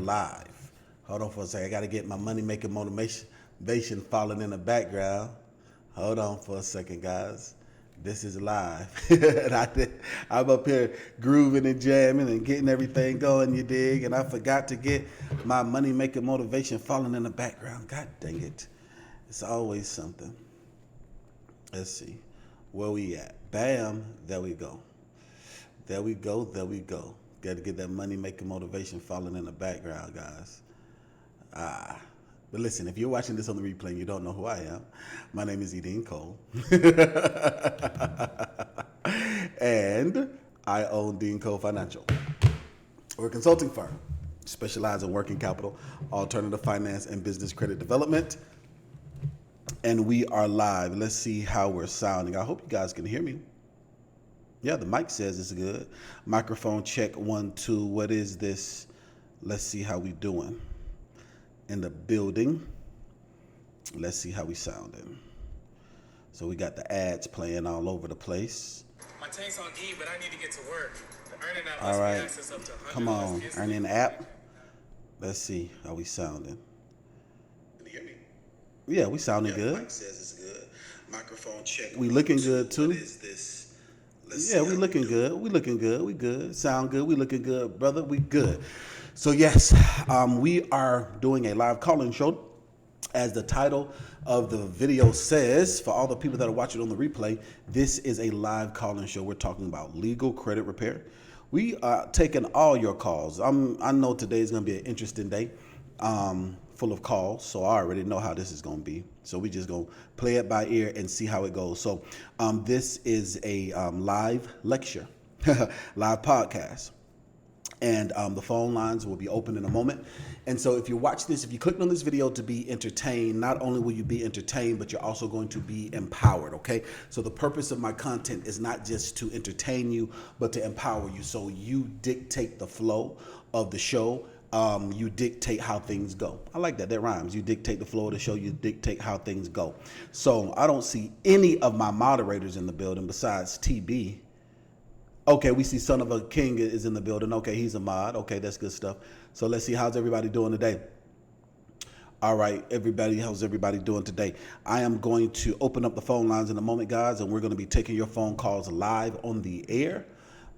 Live. Hold on for a second. I got to get my money making motivation falling in the background. Hold on for a second, guys. This is live. And I'm up here grooving and jamming and getting everything going, you dig? And I forgot to get my money making motivation falling in the background. God dang it. It's always something. Let's see. Where we at? Bam. There we go. There we go. There we go. Got to get that money making motivation falling in the background, guys. But listen, if you're watching this on the replay and you don't know who I am, my name is E.DeanCole. And I own DeanCole Financial. We're a consulting firm, specialized in working capital, alternative finance, and business credit development. And we are live. Let's see how we're sounding. I hope you guys can hear me. Yeah, the mic says it's good. Microphone check 1, 2. What is this? Let's see how we doing. In the building. Let's see how we sounding. So we got the ads playing all over the place. My tank's on E, but I need to get to work. The earning app all right. access up to 100. Come on, earning app. Let's see how we sounding. Can you hear me? Yeah, we sounding good. The mic says it's good. Microphone check. We looking good too. What is this? Yeah, we looking good. We looking good. We good. Sound good. We looking good, brother. We good. So yes, we are doing a live call-in show, as the title of the video says. For all the people that are watching on the replay, this is a live call-in show. We're talking about legal credit repair. We are taking all your calls. I know today is going to be an interesting day, full of calls. So I already know how this is going to be. So we just going to play it by ear and see how it goes. So this is a live lecture, live podcast. And the phone lines will be open in a moment. And so if you watch this, if you clicked on this video to be entertained, not only will you be entertained, but you're also going to be empowered, okay? So the purpose of my content is not just to entertain you, but to empower you. So you dictate the flow of the show. You dictate how things go. I like that. That rhymes. You dictate the flow of the show. You dictate how things go. So I don't see any of my moderators in the building besides TB. Okay, we see Son of a King is in the building. Okay, he's a mod. Okay, that's good stuff. So let's see, how's everybody doing today? All right, everybody, how's everybody doing today? I am going to open up the phone lines in a moment, guys, and we're going to be taking your phone calls live on the air.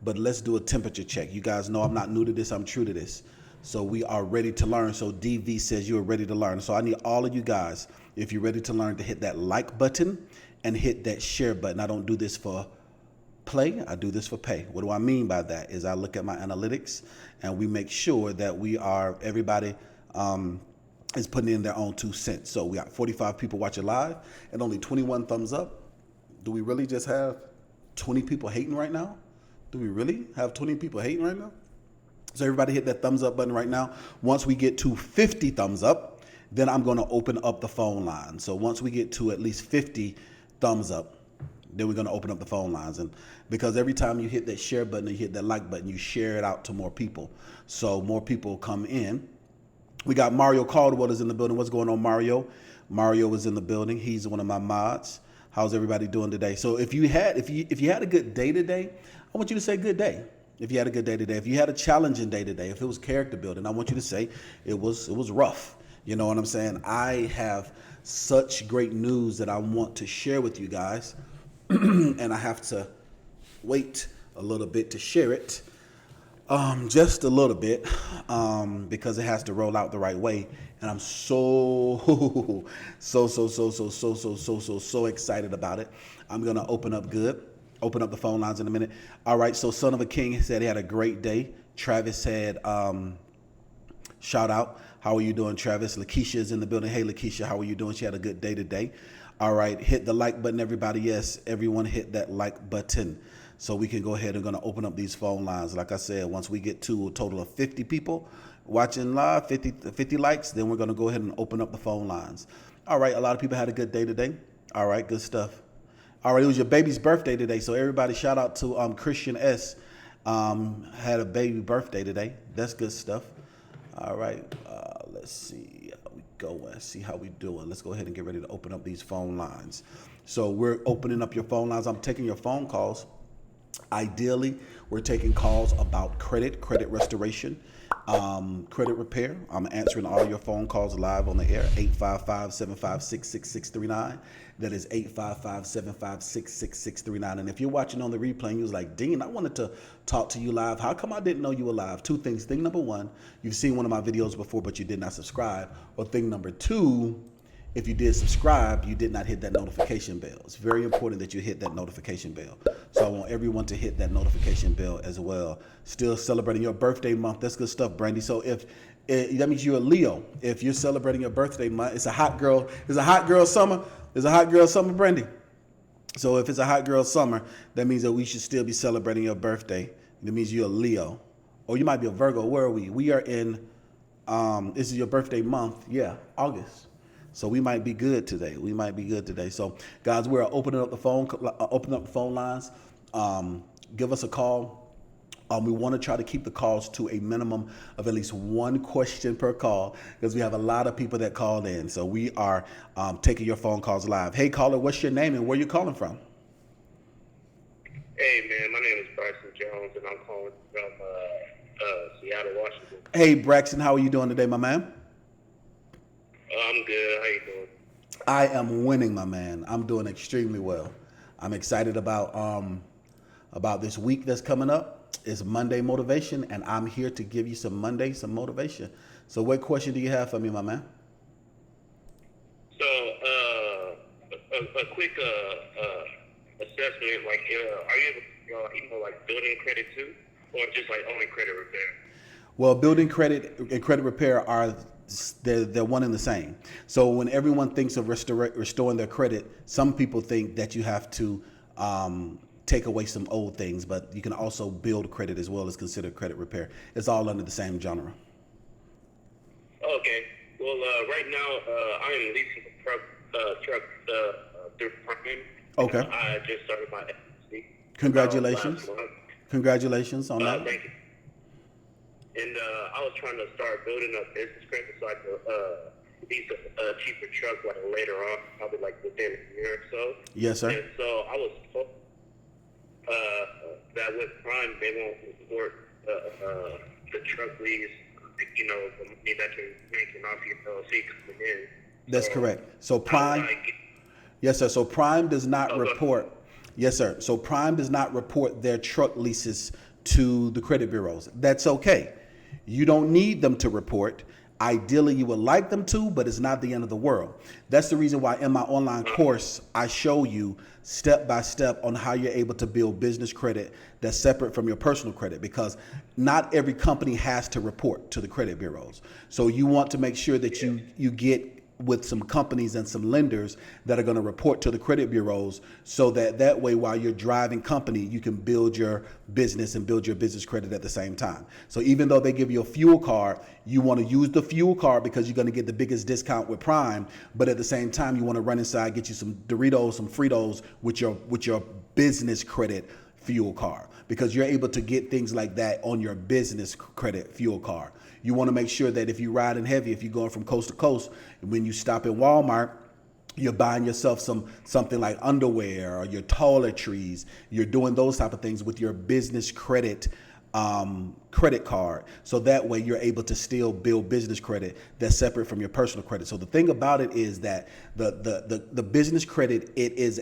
But let's do a temperature check. You guys know I'm not new to this. I'm true to this. So we are ready to learn. So DV says you are ready to learn. So I need all of you guys, if you're ready to learn, to hit that like button and hit that share button. I don't do this for play, I do this for pay. What do I mean by that? Is I look at my analytics and we make sure that we are, everybody is putting in their own 2 cents. So we got 45 people watching live and only 21 thumbs up. Do we really just have 20 people hating right now? Do we really have 20 people hating right now? So everybody hit that thumbs up button right now. Once we get to 50 thumbs up, then I'm going to open up the phone line. So once we get to at least 50 thumbs up, then we're going to open up the phone lines. And because every time you hit that share button, you hit that like button, you share it out to more people. So more people come in. We got Mario Caldwell is in the building. What's going on, Mario? Mario is in the building. He's one of my mods. How's everybody doing today? So if you had a good day today, I want you to say good day. If you had a good day today, if you had a challenging day today, if it was character building, I want you to say it was rough. You know what I'm saying? I have such great news that I want to share with you guys, and I have to wait a little bit to share it. Just a little bit, because it has to roll out the right way. And I'm so excited about it. I'm going to open up the phone lines in a minute. All right. So Son of a King said he had a great day. Travis said, shout out. How are you doing, Travis? Lakeisha is in the building. Hey, Lakeisha, how are you doing? She had a good day today. All right. Hit the like button, everybody. Yes, everyone hit that like button. So we can go ahead and going to open up these phone lines. Like I said, once we get to a total of 50 people watching live, 50 likes, then we're going to go ahead and open up the phone lines. All right. A lot of people had a good day today. All right. Good stuff. All right. It was your baby's birthday today. So everybody shout out to Christian S. Had a baby birthday today. That's good stuff. All right. Let's see how we go and see how we doing. Let's go ahead and get ready to open up these phone lines. So we're opening up your phone lines. I'm taking your phone calls. Ideally, we're taking calls about credit restoration, credit repair. I'm answering all your phone calls live on the air, 855-756-6639. That is 855-756-6639. And if you're watching on the replay and you was like, Dean, I wanted to talk to you live. How come I didn't know you were live? Two things. Thing number one, you've seen one of my videos before, but you did not subscribe. Or thing number two, if you did subscribe, you did not hit that notification bell. It's very important that you hit that notification bell. So I want everyone to hit that notification bell as well. Still celebrating your birthday month. That's good stuff, Brandy. So that means you're a Leo. If you're celebrating your birthday month, it's a hot girl summer. It's a hot girl summer, Brandy. So if it's a hot girl summer, that means that we should still be celebrating your birthday. That means you're a Leo. Or you might be a Virgo. Where are we? We are in, this is your birthday month. Yeah, August. So we might be good today. So guys, we're opening up the phone lines. Give us a call. We want to try to keep the calls to a minimum of at least one question per call because we have a lot of people that called in. So we are taking your phone calls live. Hey caller, what's your name and where you calling from? Hey man, my name is Bryson Jones and I'm calling from Seattle, Washington. Hey Braxton, how are you doing today, my man? I'm good. How you doing? I am winning, my man. I'm doing extremely well. I'm excited about this week that's coming up. It's Monday Motivation, and I'm here to give you some motivation. So what question do you have for me, my man? So, a quick assessment, like, are you able to, like, building credit too, or just, like, only credit repair? Well, building credit and credit repair are they're one and the same. So when everyone thinks of restoring their credit, some people think that you have to take away some old things, but you can also build credit as well as consider credit repair. It's all under the same genre. Okay. Well, right now I am leasing a truck through Prime. Okay. I just started my LLC. Congratulations. Congratulations on that. Thank you. And I was trying to start building up business credit so I could lease a cheaper truck like later on, probably like within a year or so. Yes, sir. And so I was told that with Prime they won't report the truck lease, the money that you're making off your LLC coming in. That's correct. So Prime, yes, sir. So Prime does not report. Yes, sir. So Prime does not report their truck leases to the credit bureaus. That's okay. You don't need them to report. Ideally, you would like them to, but it's not the end of the world. That's the reason why in my online course, I show you step by step on how you're able to build business credit that's separate from your personal credit, because not every company has to report to the credit bureaus. So you want to make sure that you get with some companies and some lenders that are going to report to the credit bureaus, so that way while you're driving company, you can build your business and build your business credit at the same time. So even though they give you a fuel card, you want to use the fuel card because you're going to get the biggest discount with Prime, but at the same time you want to run inside, get you some Doritos, some Fritos with your business credit fuel card, because you're able to get things like that on your business credit fuel card. You want to make sure that if you're riding heavy, if you're going from coast to coast, when you stop in Walmart, you're buying yourself something like underwear or your toiletries. You're doing those type of things with your business credit card. So that way you're able to still build business credit that's separate from your personal credit. So the thing about it is that the business credit, it is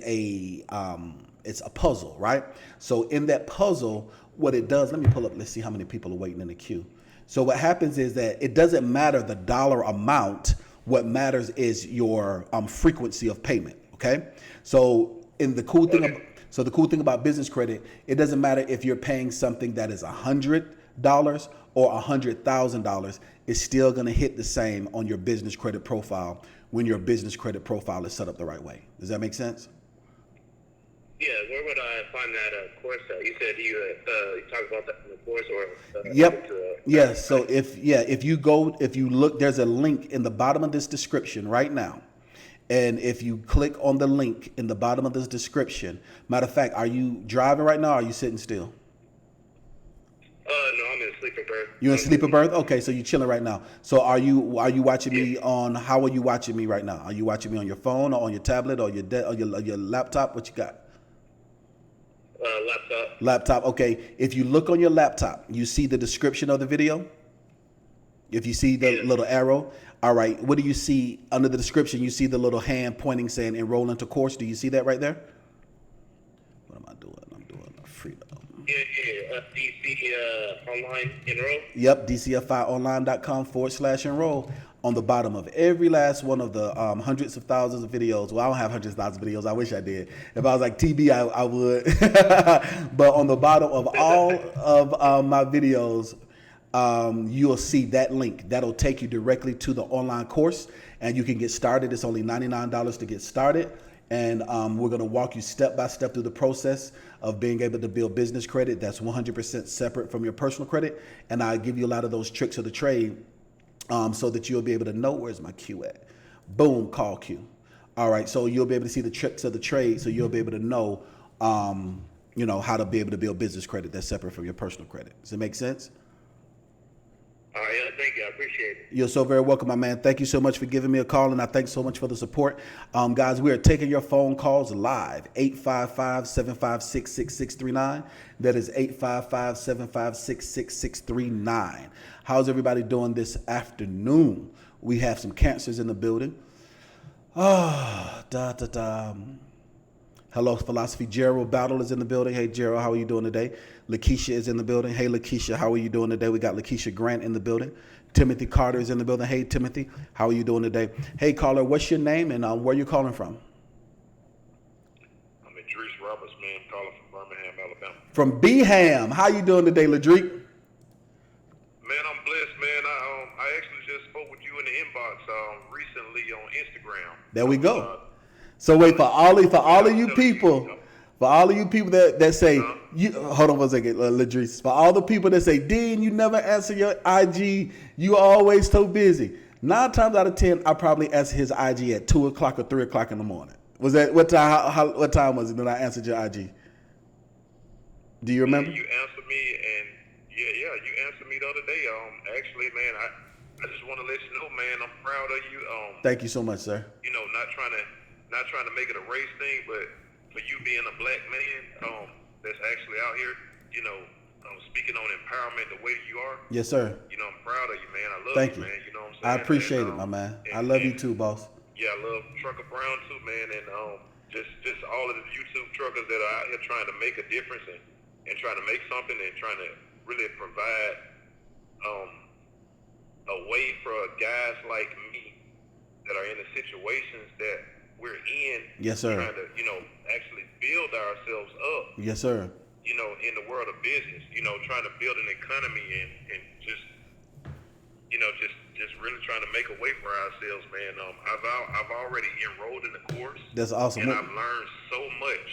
it's a puzzle, right? So in that puzzle, what it does, let me pull up, let's see how many people are waiting in the queue. So what happens is that it doesn't matter the dollar amount. What matters is your frequency of payment. Okay. So the cool thing about business credit, it doesn't matter if you're paying something that is $100 or $100,000. It's still going to hit the same on your business credit profile when your business credit profile is set up the right way. Does that make sense? Yeah, where would I find that course at? You said you talked about that in the course, or yep. Yeah. So if you look, there's a link in the bottom of this description right now. And if you click on the link in the bottom of this description, matter of fact, are you driving right now or are you sitting still? No, I'm in sleeper berth. You're in sleeper berth? Okay, so you're chilling right now. So are you watching me on, how are you watching me right now? Are you watching me on your phone or on your tablet or your laptop? What you got? Laptop. Laptop. Okay. If you look on your laptop, you see the description of the video. If you see the little arrow, all right. What do you see under the description? You see the little hand pointing saying enroll into course. Do you see that right there? What am I doing? I'm doing a freedom. Yeah. DC Online Enroll. Yep. DCFIOnline.com/enroll. On the bottom of every last one of the hundreds of thousands of videos. Well, I don't have hundreds of thousands of videos. I wish I did. If I was like TB, I would. But on the bottom of all of my videos, you'll see that link. That'll take you directly to the online course, and you can get started. It's only $99 to get started. And we're going to walk you step by step through the process of being able to build business credit that's 100% separate from your personal credit. And I'll give you a lot of those tricks of the trade, so that you'll be able to know, where's my Q at? Boom, call Q. All right, so you'll be able to see the tricks of the trade, so you'll be able to know, how to be able to build business credit that's separate from your personal credit. Does it make sense? All right, thank you. I appreciate it. You're so very welcome, my man. Thank you so much for giving me a call, and I thank so much for the support. Guys, we are taking your phone calls live, 855-756-6639. That is 855-756-6639. How's everybody doing this afternoon? We have some cancers in the building. Hello, Philosophy. Gerald Battle is in the building. Hey, Gerald, how are you doing today? Lakeisha is in the building. Hey, Lakeisha, how are you doing today? We got Lakeisha Grant in the building. Timothy Carter is in the building. Hey, Timothy, how are you doing today? Hey, caller, what's your name and where are you calling from? I'm Idris Roberts, man, calling from Birmingham, Alabama. From Beham. How you doing today, Ladrick? Man, I'm blessed, man. I actually just spoke with you in the inbox recently on Instagram. There we go. So wait, for all of you people that say, hold on one second, Ladrice. For all the people that say, Dean, you never answer your IG, you always so busy. 9 times out of 10, I probably answer his IG at 2 o'clock or 3 o'clock in the morning. Was that what time? What time was it when I answered your IG? Do you remember? You answered me, and you answered me the other day. Actually, man, I just want to let you know, man, I'm proud of you. Thank you so much, sir. Not trying to make it a race thing, but for you being a black man that's actually out here, speaking on empowerment the way you are. Yes, sir. I'm proud of you, man. I love Thank you, you, man. You know what I'm I saying? appreciate it, my man. I love you too, boss. Yeah, I love Trucker Brown too, man, and just all of the YouTube truckers that are out here trying to make a difference and trying to make something and trying to really provide a way for guys like me that are in the situations that we're in. Yes, sir. Trying to, actually build ourselves up. Yes, sir. In the world of business, trying to build an economy and just, just really trying to make a way for ourselves, man. I've already enrolled in the course. That's awesome. And I've learned so much,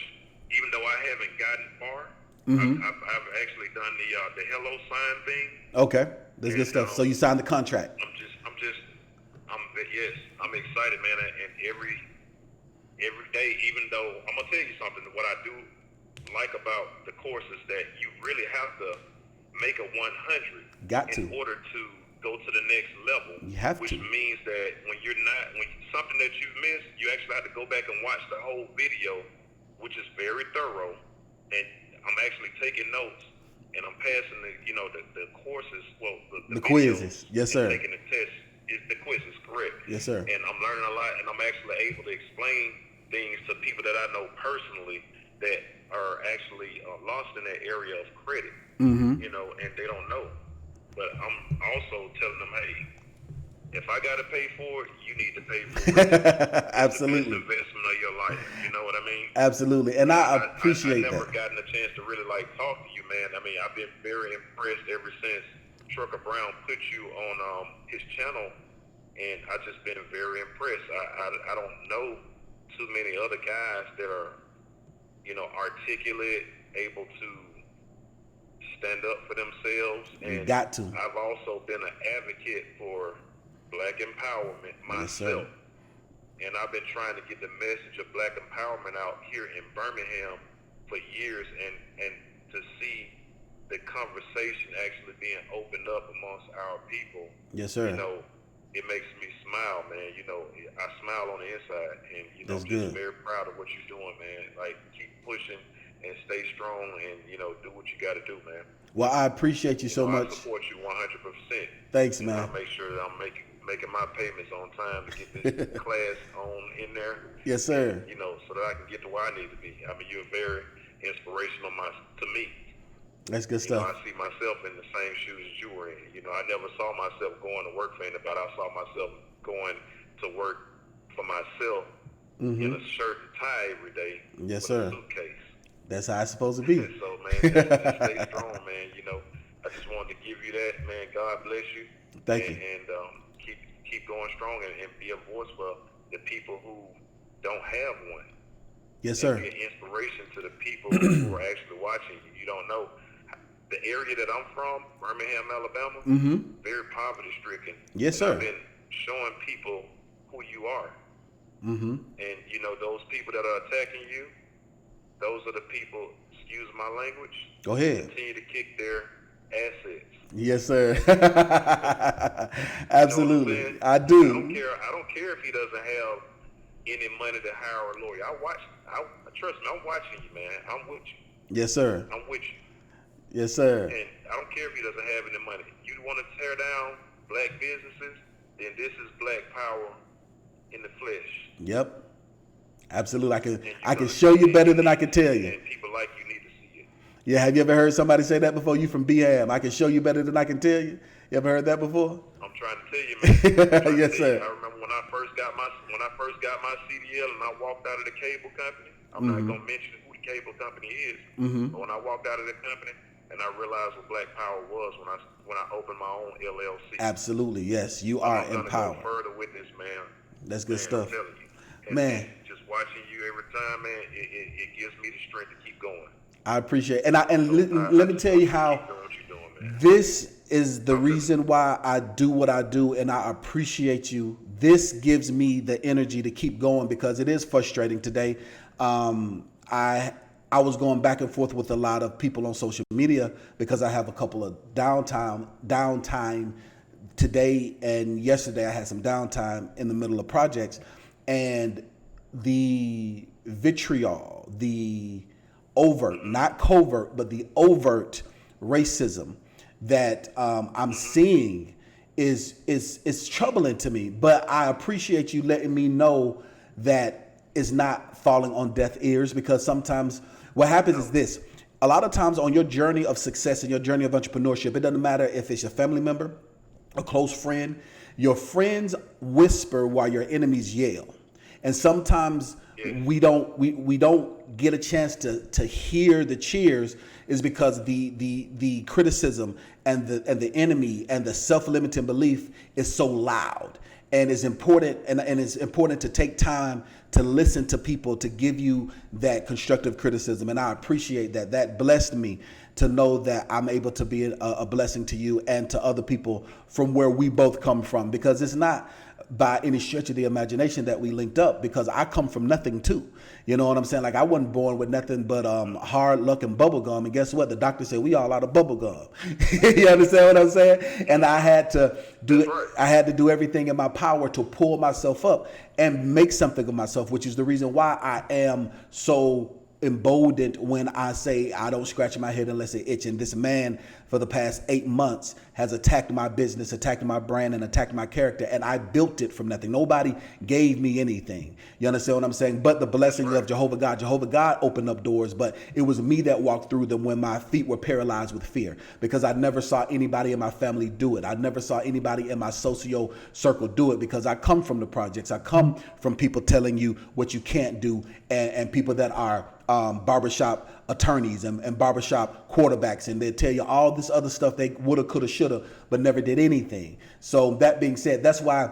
even though I haven't gotten far. Mm-hmm. I've actually done the hello sign thing. Okay, that's good stuff. So you signed the contract. I'm excited, man. And every day, even though I'm gonna tell you something, what I do like about the course is that you really have to make a 100 in order to go to the next level. You have which to. means that when something that you've missed, you actually have to go back and watch the whole video, which is very thorough. And I'm actually taking notes, and I'm passing the courses, the quizzes. Yes, sir. Taking the test, the quizzes, correct? Yes, sir. And I'm learning a lot, and I'm actually able to explain things to people that I know personally that are actually lost in that area of credit, Mm-hmm. and they don't know. But I'm also telling them, hey, if I got to pay for it, you need to pay for it. Absolutely. It's the best investment of your life. You know what I mean? Absolutely. And I appreciate I never that. gotten a chance to really talk to you, man. I mean, I've been very impressed ever since Trucker Brown put you on his channel, and I've just been very impressed. I don't know too many other guys that are, articulate, able to stand up for themselves. You And got to. I've also been an advocate for Black empowerment Yes, sir. myself. And I've been trying to get the message of Black empowerment out here in Birmingham for years, and to see the conversation actually being opened up amongst our people. Yes, sir. It makes me smile, man. I smile on the inside, and That's I'm good. just very proud of what you're doing, man. Keep pushing and stay strong, and do what you got to do, man. Well, I appreciate you so much. I support you 100%. Thanks, I man. make sure that I'm making my payments on time to get this class on in there. Yes, sir. So that I can get to where I need to be. I mean, you're very inspirational to me. That's good I stuff. see myself in the same shoes as you were in. I never saw myself going to work for anybody. I saw myself going to work for myself in a shirt and tie every day. Yes, with sir. A suitcase. That's how it's supposed to be. And so, man, just stay strong, man. I just wanted to give you that, man. God bless you. Thank you. And keep going strong and be a voice for the people who don't have one. Yes, And sir. be an inspiration to the people who are actually watching you. You don't know. The area that I'm from, Birmingham, Alabama, Mm-hmm. very poverty stricken. Yes, And sir. I've been showing people who you are. Mm-hmm. And, those people that are attacking you, those are the people, excuse my language, Go ahead. continue to kick their assets. Yes, sir. You Absolutely. know what I'm saying? I do. I don't care if he doesn't have any money to hire a lawyer. Trust me, I'm watching you, man. I'm with you. Yes, sir. I'm with you. Yes, sir. And I don't care if he doesn't have any money. You want to tear down Black businesses, then this is Black power in the flesh. Yep. Absolutely. I And can show you better than I can tell you. And people like you need to see it. Yeah, have you ever heard somebody say that before? You from BAM. I can show you better than I can tell you. You ever heard that before? I'm trying to tell you, man. I'm trying to Yes, tell you. sir. I remember when I first got my CDL and I walked out of the cable company. I'm not gonna mention who the cable company is, but when I walked out of the company and I realized what Black Power was when I opened my own LLC. Absolutely. Yes, you are I'm gonna empowered. go further with this, man. That's good Man, stuff. I'm telling you. And Man. just watching you every time, man, it gives me the strength to keep going. I appreciate it. Let me tell you how Keep doing what you're doing, man. this is the reason why I do what I do, and I appreciate you. This gives me the energy to keep going because it is frustrating today. I was going back and forth with a lot of people on social media because I have a couple of downtime today and yesterday. I had some downtime in the middle of projects, and the vitriol, the overt, not covert, but the overt racism that I'm seeing is troubling to me. But I appreciate you letting me know that it's not falling on deaf ears, because sometimes what happens is this. A lot of times on your journey of success and your journey of entrepreneurship, it doesn't matter if it's your family member, a close friend, your friends whisper while your enemies yell. And sometimes we don't get a chance to hear the cheers, is because the criticism and the enemy and the self-limiting belief is so loud. And it's important, and it's important to take time to listen to people to give you that constructive criticism. And I appreciate that. That blessed me to know that I'm able to be a blessing to you and to other people from where we both come from, because it's not by any stretch of the imagination that we linked up, because I come from nothing too. You know what I'm saying? Like, I wasn't born with nothing but hard luck and bubble gum. And guess what? The doctor said we all out of bubble gum. You understand what I'm saying? And I had to do it. I had to do everything in my power to pull myself up and make something of myself, which is the reason why I am so emboldened when I say I don't scratch my head unless it itches. And this man for the past 8 months has attacked my business, attacked my brand, and attacked my character, and I built it from nothing. Nobody gave me anything. You understand what I'm saying? But the blessing of Jehovah God. Jehovah God opened up doors, but it was me that walked through them when my feet were paralyzed with fear, because I never saw anybody in my family do it. I never saw anybody in my socio circle do it, because I come from the projects. I come from people telling you what you can't do, and people that are barbershop attorneys and barbershop quarterbacks, and they tell you all this other stuff they woulda, coulda, shoulda, but never did anything. So that being said, that's why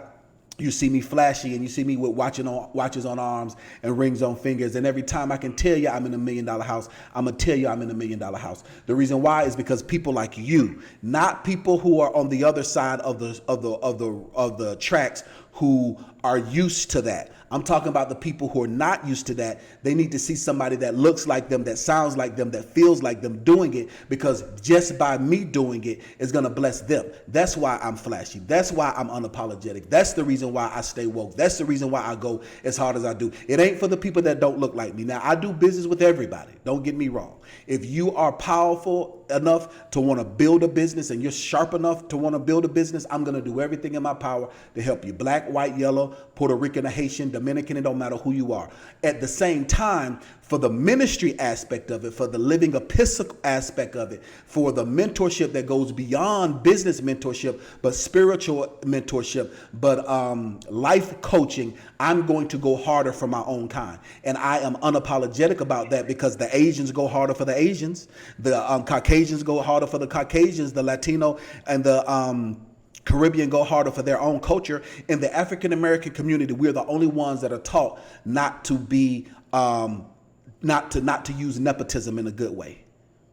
you see me flashy, and you see me with watches on arms and rings on fingers. And every time I can tell you I'm in $1 million house, I'm gonna tell you I'm in $1 million house. The reason why is because people like you, not people who are on the other side of the tracks, who are used to that. I'm talking about the people who are not used to that. They need to see somebody that looks like them, that sounds like them, that feels like them doing it, because just by me doing it is going to bless them. That's why I'm flashy. That's why I'm unapologetic. That's the reason why I stay woke. That's the reason why I go as hard as I do. It ain't for the people that don't look like me. Now, I do business with everybody. Don't get me wrong. If you are powerful enough to want to build a business, and you're sharp enough to want to build a business, I'm going to do everything in my power to help you. Black, white, yellow, Puerto Rican, or Haitian, Dominican, it don't matter who you are. At the same time, for the ministry aspect of it, for the living epistle aspect of it, for the mentorship that goes beyond business mentorship, but spiritual mentorship, but life coaching, I'm going to go harder for my own kind. And I am unapologetic about that, because the Asians go harder for the Asians, the Caucasians go harder for the Caucasians, the Latino and the Caribbean go harder for their own culture. In the African American community, we're the only ones that are taught not to be not to use nepotism in a good way.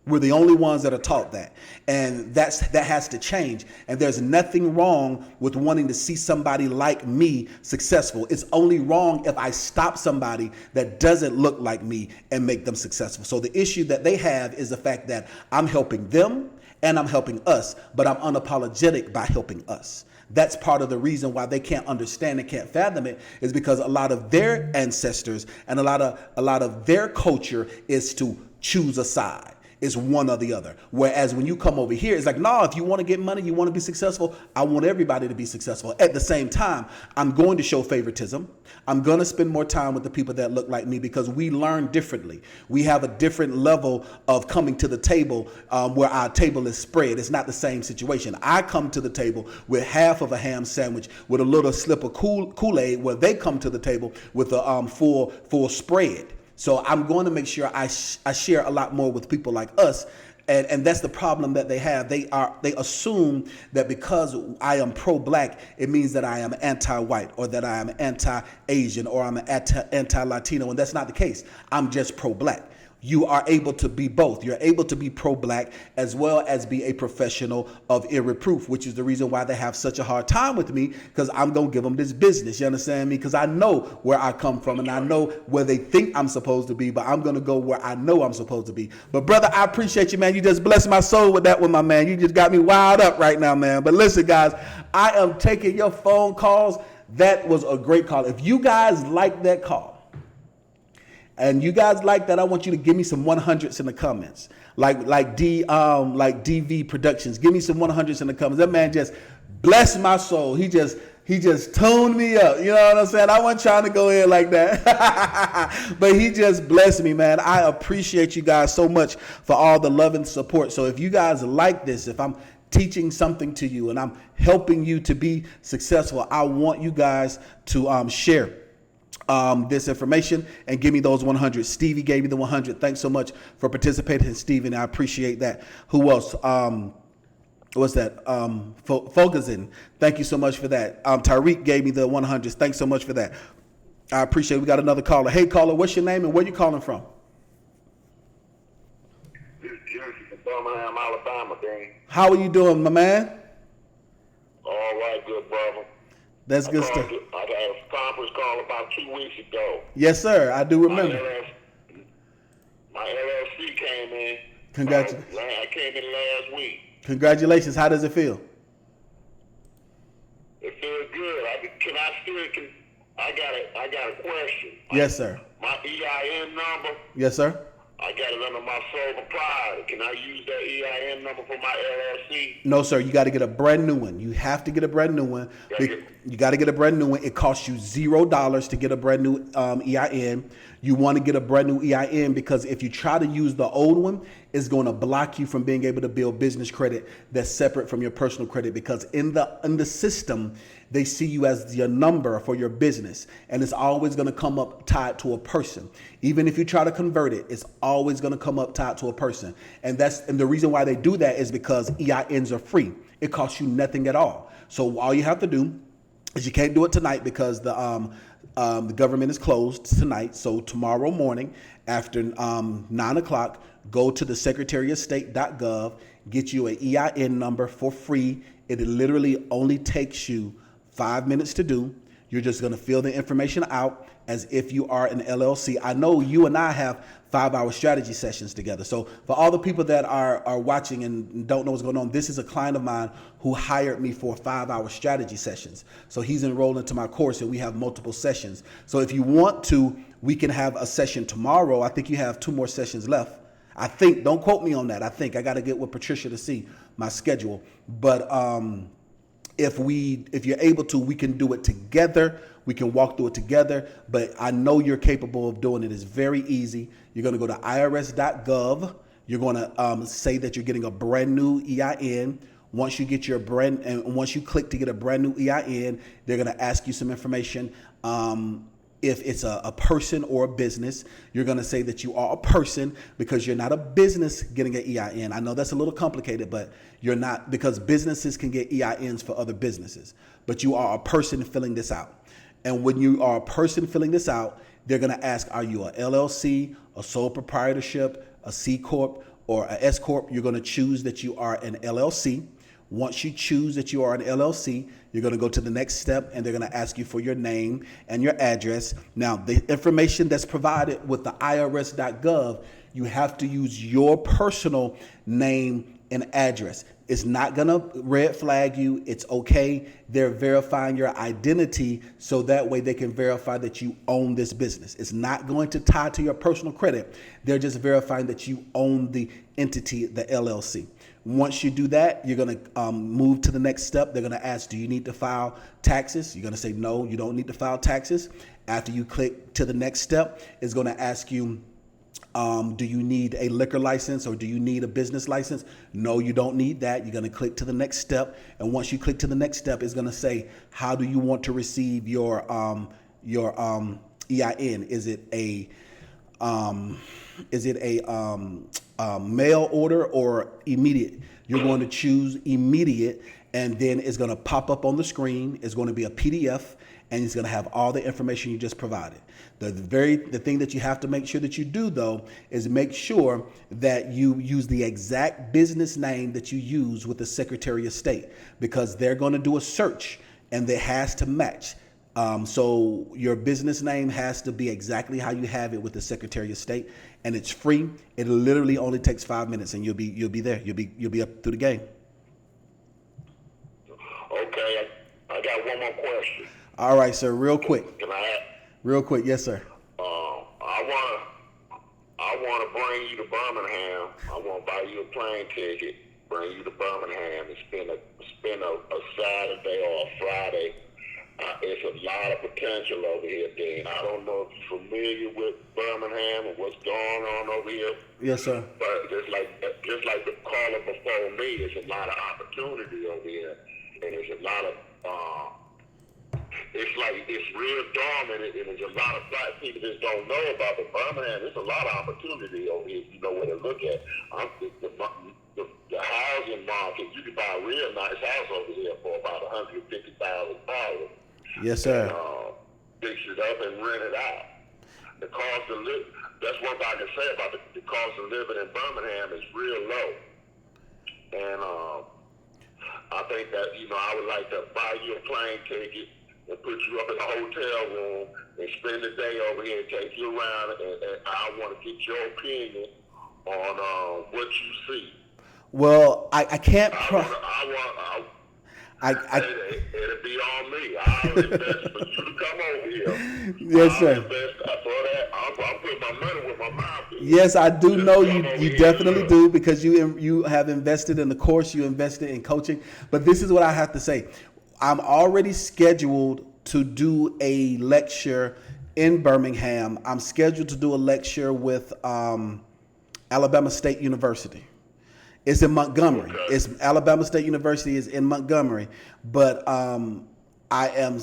We're the only ones that are taught that. And that has to change. And there's nothing wrong with wanting to see somebody like me successful. It's only wrong if I stop somebody that doesn't look like me and make them successful. So the issue that they have is the fact that I'm helping them and I'm helping us, but I'm unapologetic by helping us. That's part of the reason why they can't understand and can't fathom it, is because a lot of their ancestors and a lot of their culture is to choose a side. It's one or the other. Whereas when you come over here, it's like, no, if you want to get money, you want to be successful, I want everybody to be successful. At the same time, I'm going to show favoritism. I'm going to spend more time with the people that look like me, because we learn differently. We have a different level of coming to the table where our table is spread. It's not the same situation. I come to the table with half of a ham sandwich with a little slip of Kool-Aid, where they come to the table with a full spread. So I'm going to make sure I share a lot more with people like us. And that's the problem that they have. They assume that because I am pro-black, it means that I am anti-white, or that I am anti-Asian, or I'm anti-Latino. And that's not the case. I'm just pro-black. You are able to be both. You're able to be pro-black as well as be a professional of irreproof, which is the reason why they have such a hard time with me, because I'm going to give them this business. You understand me? Because I know where I come from, and I know where they think I'm supposed to be, but I'm going to go where I know I'm supposed to be. But brother, I appreciate you, man. You just blessed my soul with that one, my man. You just got me wired up right now, man. But listen, guys, I am taking your phone calls. That was a great call. If you guys like that call, and you guys like that, I want you to give me some 100s in the comments. Like DV Productions. Give me some 100s in the comments. That man just blessed my soul. He just toned me up. You know what I'm saying? I wasn't trying to go in like that. But he just blessed me, man. I appreciate you guys so much for all the love and support. So if you guys like this, if I'm teaching something to you and I'm helping you to be successful, I want you guys to share this information and give me those 100. Stevie gave me the 100. Thanks so much for participating, Stephen. I appreciate that. Who else? What's that? Fogazin. Thank you so much for that. Tariq gave me the 100. Thanks so much for that. I appreciate it. We got another caller. Hey, caller, what's your name and where you calling from? Birmingham, Alabama, Dean. How are you doing, my man? All right, good brother. That's good stuff. I had a conference call about 2 weeks ago. Yes, sir. I do remember. My LLC came in. Congratulations. I came in last week. Congratulations. How does it feel? It feels good. I got a question. Yes, sir. My EIN number, Yes, sir. I got it under my sole proprietor. Can I use that EIN number for my LLC? No, sir. You got to get a brand new one. You have to get a brand new one. You got to get a brand new one. It costs you $0 to get a brand new EIN. You want to get a brand new EIN because if you try to use the old one, it's going to block you from being able to build business credit that's separate from your personal credit, because in the system, they see you as your number for your business, and it's always going to come up tied to a person. Even if you try to convert it, it's always going to come up tied to a person. And the reason why they do that is because EINs are free. It costs you nothing at all. So all you have to do is, you can't do it tonight because the government is closed tonight. So tomorrow morning after 9 o'clock, go to the secretaryofstate.gov, get you an EIN number for free. It literally only takes you 5 minutes to do. You're just going to fill the information out as if you are an LLC. I know you and I have 5-hour strategy sessions together. So for all the people that are watching and don't know what's going on, this is a client of mine who hired me for 5-hour strategy sessions. So he's enrolled into my course and we have multiple sessions. So if you want to, we can have a session tomorrow. I think you have 2 more sessions left. I think, don't quote me on that. I think I got to get with Patricia to see my schedule. But if you're able to, we can do it together. We can walk through it together, but I know you're capable of doing it. It's very easy. You're going to go to irs.gov. You're going to say that you're getting a brand new EIN. Once you get once you click to get a brand new EIN, they're going to ask you some information. If it's a person or a business, you're going to say that you are a person because you're not a business getting an EIN. I know that's a little complicated, but you're not, because businesses can get EINs for other businesses, but you are a person filling this out. And when you are a person filling this out, they're going to ask, are you a LLC, a sole proprietorship, a C Corp, or a S Corp? You're going to choose that you are an LLC. Once you choose that you are an LLC, you're going to go to the next step and they're going to ask you for your name and your address. Now, the information that's provided with the irs.gov, you have to use your personal name and address. It's not going to red flag you. It's okay. They're verifying your identity so that way they can verify that you own this business. It's not going to tie to your personal credit. They're just verifying that you own the entity, the LLC. Once you do that, you're going to move to the next step. They're going to ask, do you need to file taxes? You're going to say, no, you don't need to file taxes. After you click to the next step, it's going to ask you, do you need a liquor license or do you need a business license? No, you don't need that. You're going to click to the next step. And once you click to the next step, it's going to say, how do you want to receive your EIN? Is it a mail order or immediate? You're going to choose immediate, and then it's going to pop up on the screen. It's going to be a PDF, and it's going to have all the information you just provided. The thing that you have to make sure that you do, though, is make sure that you use the exact business name that you use with the Secretary of State, because they're going to do a search, and it has to match. So your business name has to be exactly how you have it with the Secretary of State, and it's free. It literally only takes 5 minutes, and you'll be there. You'll be up through the game. Okay, I got one more question. All right, sir. Real quick. Can I ask? Real quick, yes, sir. I want to bring you to Birmingham. I want to buy you a plane ticket, bring you to Birmingham, and spend a Saturday or a Friday. It's a lot of potential over here, Dean. I don't know if you're familiar with Birmingham and what's going on over here. Yes, sir. But just like the caller before me, it's a lot of opportunity. opportunity over here, and there's a lot of it's real dormant, and there's a lot of black people just don't know about the Birmingham. There's a lot of opportunity over here if you know where to look at. The housing market, you can buy a real nice house over here for about $150,000. Yes, sir. And, fix it up and rent it out. The cost of living, that's one thing I can say about the cost of living in Birmingham is real low. And I think that, I would like to buy you a plane ticket and put you up in a hotel room and spend the day over here and take you around, and I want to get your opinion on what you see. Well, I can't. It'll be on me. I'll invest for you to come over here. Yes, sir. I'm putting my money where my mouth is. Yes, I do know you definitely do, because you have invested in the course, you invested in coaching. But this is what I have to say. I'm already scheduled to do a lecture in Birmingham. I'm scheduled to do a lecture with Alabama State University. It's in Montgomery. Okay. It's Alabama State University is in Montgomery, but I'm going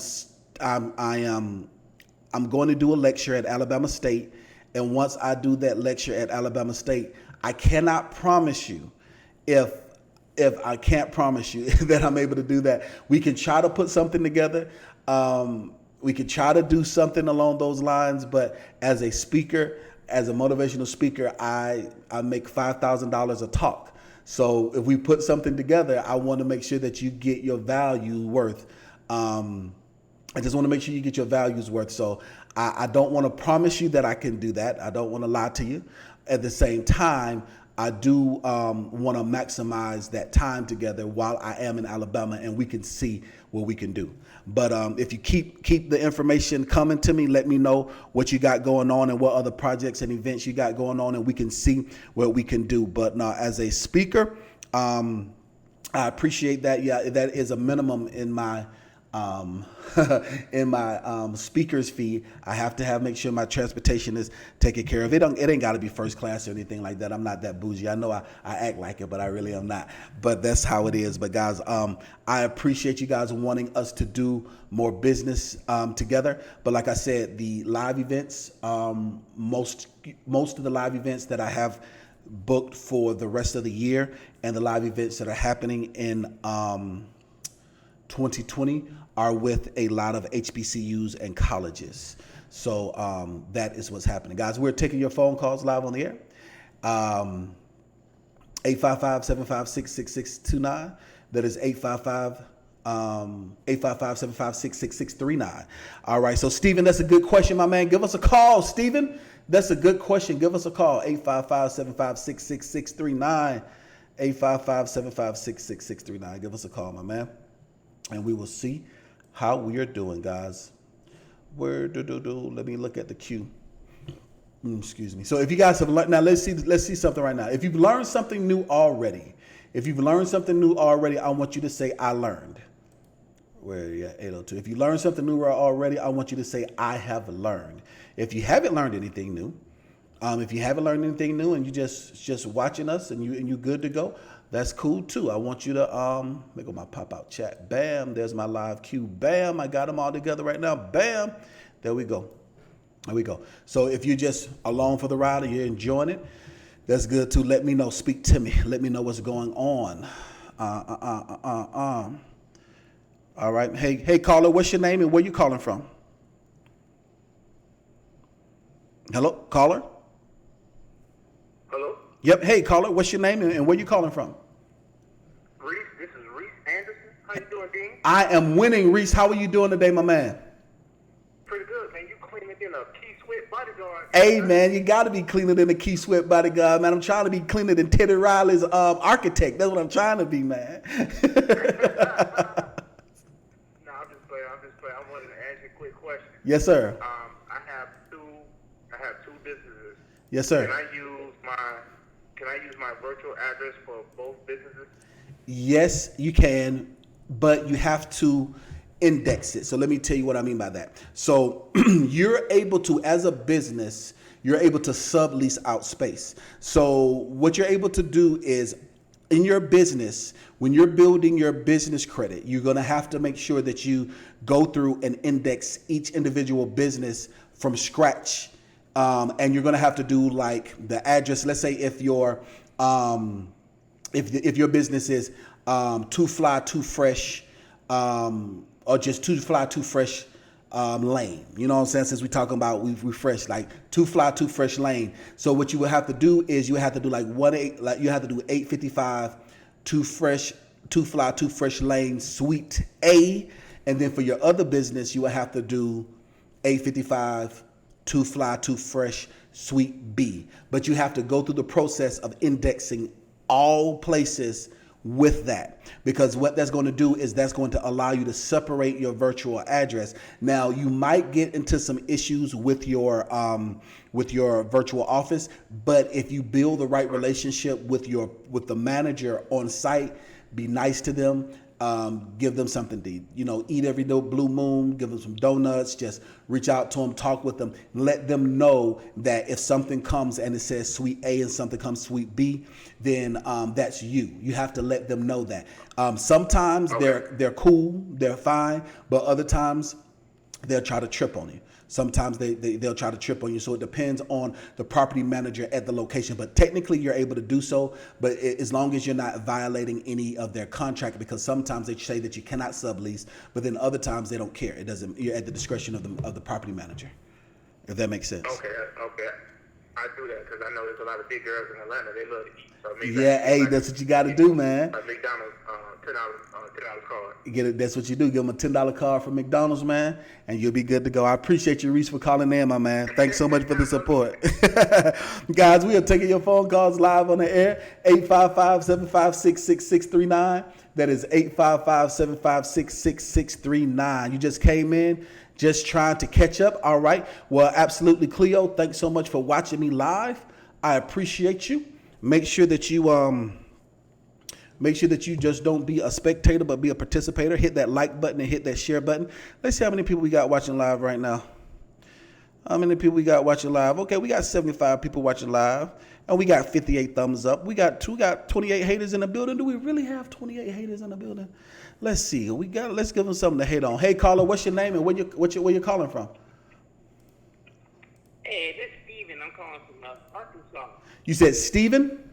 to do a lecture at Alabama State, and once I do that lecture at Alabama State, I cannot promise you if I can't promise you that I'm able to do that. We can try to put something together. We can try to do something along those lines, but as a speaker, as a motivational speaker, I make $5,000 a talk. So if we put something together, I want to make sure that you get your value worth. I just want to make sure you get your values worth. So I don't want to promise you that I can do that. I don't want to lie to you. At the same time, I do want to maximize that time together while I am in Alabama, and we can see what we can do. But if you keep the information coming to me, let me know what you got going on and what other projects and events you got going on, and we can see what we can do. But now, as a speaker, I appreciate that. Yeah, that is a minimum in my speaker's fee. I have to make sure my transportation is taken care of. It ain't got to be first class or anything like that. I'm not that bougie. I know I act like it, but I really am not. But that's how it is. But guys, I appreciate you guys wanting us to do more business together. But like I said, the live events, most of the live events that I have booked for the rest of the year, and the live events that are happening in 2020 are with a lot of HBCUs and colleges. So that is what's happening. Guys, we're taking your phone calls live on the air. 855-756-6629. That is 855-756-6639. All right, so Stephen, that's a good question, my man. Give us a call, Stephen. That's a good question. Give us a call, 855-756-6639. 855-756-6639. Give us a call, my man. And we will see how we are doing, guys. Let me look at the queue. Excuse me. So if you guys have learned, now let's see something right now. If you've learned something new already, I want you to say, I learned. Where are you at? 802. If you learned something new already, I want you to say, I have learned. If you haven't learned anything new, and you just watching us and you good to go, that's cool too. I want you to let me go my pop-out chat. Bam, there's my live queue. Bam, I got them all together right now. Bam, there we go. So if you're just along for the ride and you're enjoying it, that's good too. Let me know. Speak to me. Let me know what's going on. All right. Hey, caller, what's your name and where you calling from? Hello, caller? Hello? Yep. Hey, caller, what's your name and where you calling from? Reese, this is Reese Anderson. How you doing, Dean? I am winning, Reese. How are you doing today, my man? Pretty good, man. You cleaning in a Key Sweat bodyguard. Hey, man, you got to be cleaner than a Key Sweat bodyguard, man. I'm trying to be cleaner than Teddy Riley's architect. That's what I'm trying to be, man. No, I'm just playing. I wanted to ask you a quick question. Yes, sir. I have two businesses. Yes, sir. Can I use my virtual address for both businesses? Yes, you can, but you have to index it. So let me tell you what I mean by that. So you're able to, as a business, you're able to sublease out space. So what you're able to do is in your business, when you're building your business credit, you're going to have to make sure that you go through and index each individual business from scratch. And you're going to have to do like the address. Let's say if your if your business is Too Fly Too Fresh, or just Too Fly Too Fresh lane. You know what I'm saying? Since we're talking about we've refreshed, like Too Fly Too Fresh lane. So what you would have to do is you have to do like you have to do 855 Too Fly Too Fresh lane suite A, and then for your other business you would have to do 855 Too Fly Too Fresh suite B. But you have to go through the process of indexing all places with that, because what that's going to do is that's going to allow you to separate your virtual address. Now you might get into some issues with your virtual office, but if you build the right relationship with the manager on site, be nice to them, give them something to eat every blue moon, give them some donuts, just reach out to them, talk with them, let them know that if something comes and it says suite A and something comes suite B, then that's you. You have to let them know that. Sometimes they're cool, they're fine, but other times they'll try to trip on you. Sometimes they'll try to trip on you. So it depends on the property manager at the location. But technically you're able to do so, but as long as you're not violating any of their contract, because sometimes they say that you cannot sublease, but then other times they don't care. You're at the discretion of the property manager, if that makes sense. Okay. I do that because I know there's a lot of big girls in Atlanta. They love to eat. So maybe That's what you got to do, man. A McDonald's $10 card. Get it. That's what you do. Give them a $10 card from McDonald's, man, and you'll be good to go. I appreciate you, Reese, for calling in, my man. Thanks so much for the support. Guys, we are taking your phone calls live on the air. 855-756-6639. That is 855-756-6639. You just came in, just trying to catch up. All right. Well, absolutely, Cleo. Thanks so much for watching me live. I appreciate you. Make sure that you just don't be a spectator, but be a participator. Hit that like button and hit that share button. Let's see how many people we got watching live right now. How many people we got watching live? Okay, we got 75 people watching live, and we got 58 thumbs up. We got 28 haters in the building. Do we really have 28 haters in the building? Let's see. Let's give them something to hate on. Hey, caller, what's your name and where you calling from? Hey, this is Steven. I'm calling from Arkansas. You said Steven?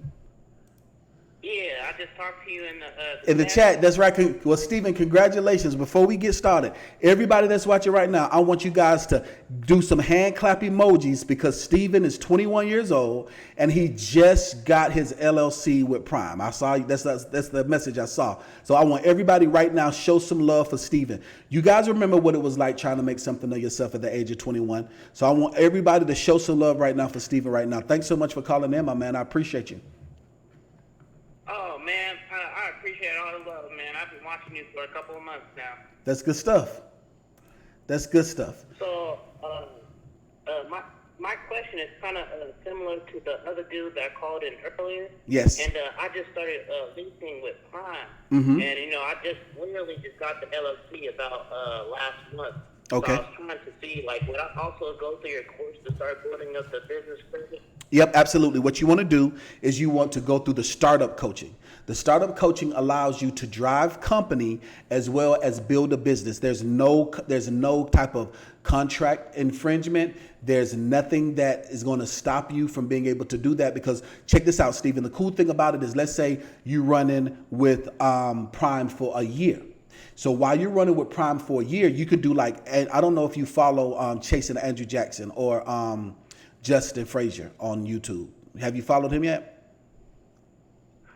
Yeah, I just talked to you in the chat. That's right. Well, Steven, congratulations. Before we get started, everybody that's watching right now, I want you guys to do some hand clap emojis, because Steven is 21 years old and he just got his LLC with Prime. I saw that's the message I saw. So I want everybody right now, show some love for Steven. You guys remember what it was like trying to make something of yourself at the age of 21. So I want everybody to show some love right now for Steven right now. Thanks so much for calling in, my man. I appreciate you. Oh, man, I appreciate all the love, man. I've been watching you for a couple of months now. That's good stuff. So, my question is kind of similar to the other dude that called in earlier. Yes. And I just started leasing with Prime. Mm-hmm. And, I literally just got the LLC about last month. Okay. So I was trying to see, would I also go through your course to start building up the business credit? Yep, absolutely. What you want to do is you want to go through the startup coaching. The startup coaching allows you to drive company as well as build a business. There's no type of contract infringement. There's nothing that is going to stop you from being able to do that, because check this out, Stephen. The cool thing about it is, let's say you run in with Prime for a year. So while you're running with Prime for a year, you could do I don't know if you follow Chase and Andrew Jackson or Justin Frazier on YouTube. Have you followed him yet?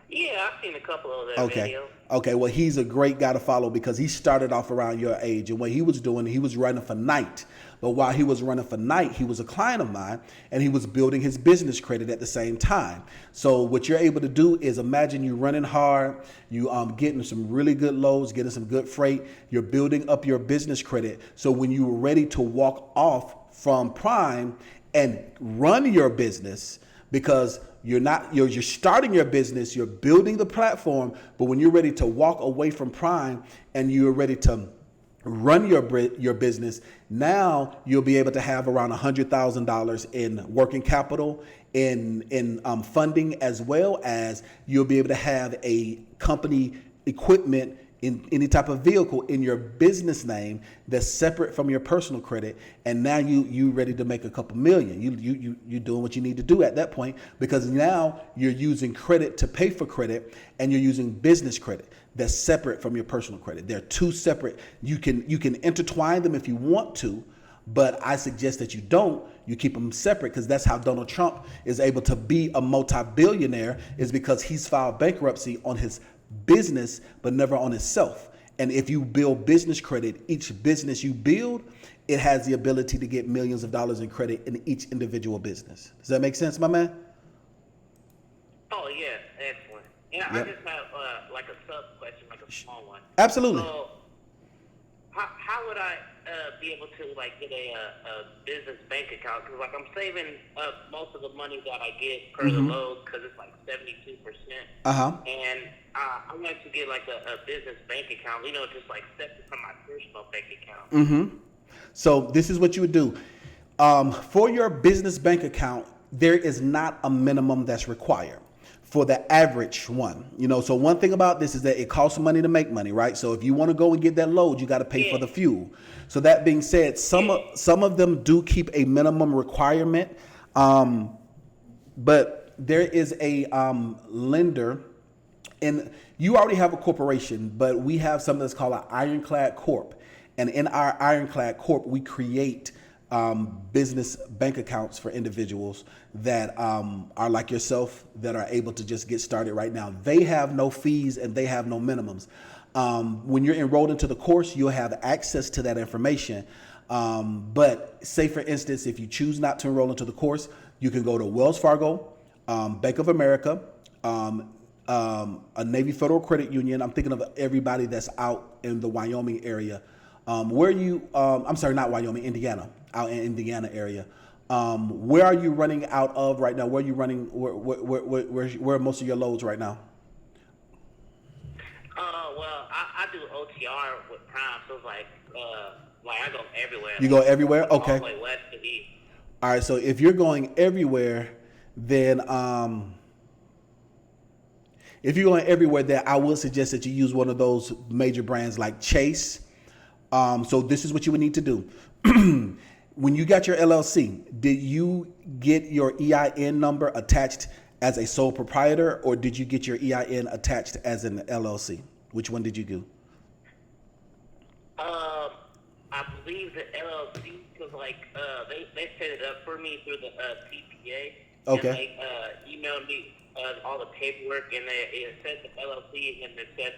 Yeah, I've seen a couple of their videos. Okay, well, he's a great guy to follow, because he started off around your age, and what he was doing, he was running for night. But while he was running for night, he was a client of mine, and he was building his business credit at the same time. So what you're able to do is, imagine you running hard, you getting some really good loads, getting some good freight, you're building up your business credit. So when you were ready to walk off from Prime and run your business, because you're starting your business, you're building the platform, but when you're ready to walk away from Prime and you're ready to run your business. Now you'll be able to have around $100,000 in working capital, in funding, as well as you'll be able to have a company equipment in any type of vehicle in your business name that's separate from your personal credit. And now you ready to make a couple million. You doing what you need to do at that point, because now you're using credit to pay for credit, and you're using business credit that's separate from your personal credit. They're two separate. You can intertwine them if you want to, but I suggest that you don't. You keep them separate, because that's how Donald Trump is able to be a multi-billionaire, is because he's filed bankruptcy on his business but never on himself. And if you build business credit, each business you build, it has the ability to get millions of dollars in credit in each individual business. Does that make sense, my man? Oh yeah, excellent. Yeah, Yep. I just have like a sub question, like a small one. Absolutely. So, how would I be able to like get a business bank account? Because like I'm saving most of the money that I get per the load, because it's like 72%. And I want to get like a business bank account, just like separate from my personal bank account. So this is what you would do. For your business bank account, there is not a minimum that's required for the average one. So one thing about this is that it costs money to make money, right? So if you want to go and get that load, you got to pay for the fuel. So that being said, some of them do keep a minimum requirement, but there is a lender. And you already have a corporation, but we have something that's called an Ironclad Corp. And in our Ironclad Corp, we create business bank accounts for individuals that are like yourself, that are able to just get started right now. They have no fees and they have no minimums. When you're enrolled into the course, you'll have access to that information. But say, for instance, if you choose not to enroll into the course, you can go to Wells Fargo, Bank of America, a Navy Federal Credit Union. I'm thinking of everybody that's out in the Wyoming area. I'm sorry, not Wyoming, Indiana, out in Indiana area. Where are you running out of right now? Where are you running? Where are most of your loads right now? Well, I do OTR with Prime, so it's like I go everywhere. You go everywhere? Okay. All the way west to east. All right. So if you're going everywhere, then I would suggest that you use one of those major brands like Chase. So this is what you would need to do. When you got your LLC, did you get your EIN number attached as a sole proprietor, or did you get your EIN attached as an LLC? Which one did you do? I believe the LLC, because they set it up for me through the CPA. Okay. And they emailed me all the paperwork, and it said the LLC, and it said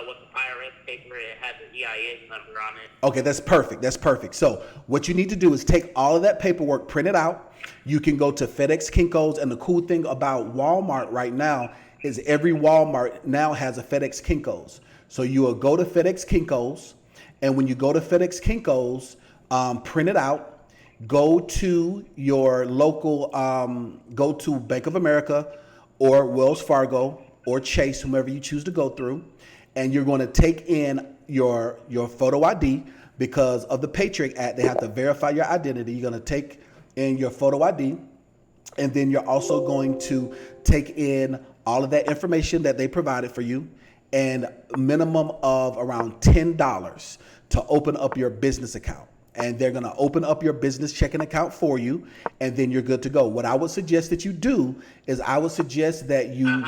with the IRS paper, it had the EIN number on it. Okay, that's perfect. That's perfect. So what you need to do is take all of that paperwork, print it out. You can go to FedEx Kinko's, and the cool thing about Walmart right now is every Walmart now has a FedEx Kinko's. So you will go to FedEx Kinko's, and when you go to FedEx Kinko's, print it out, go to your local, go to Bank of America or Wells Fargo or Chase, whomever you choose to go through, and you're going to take in your photo ID. Because of the Patriot Act, they have to verify your identity. You're going to take in your photo ID, and then you're also going to take in all of that information that they provided for you, and a minimum of around $10 to open up your business account. And they're going to open up your business checking account for you, and then you're good to go. What I would suggest that you do is I would suggest that you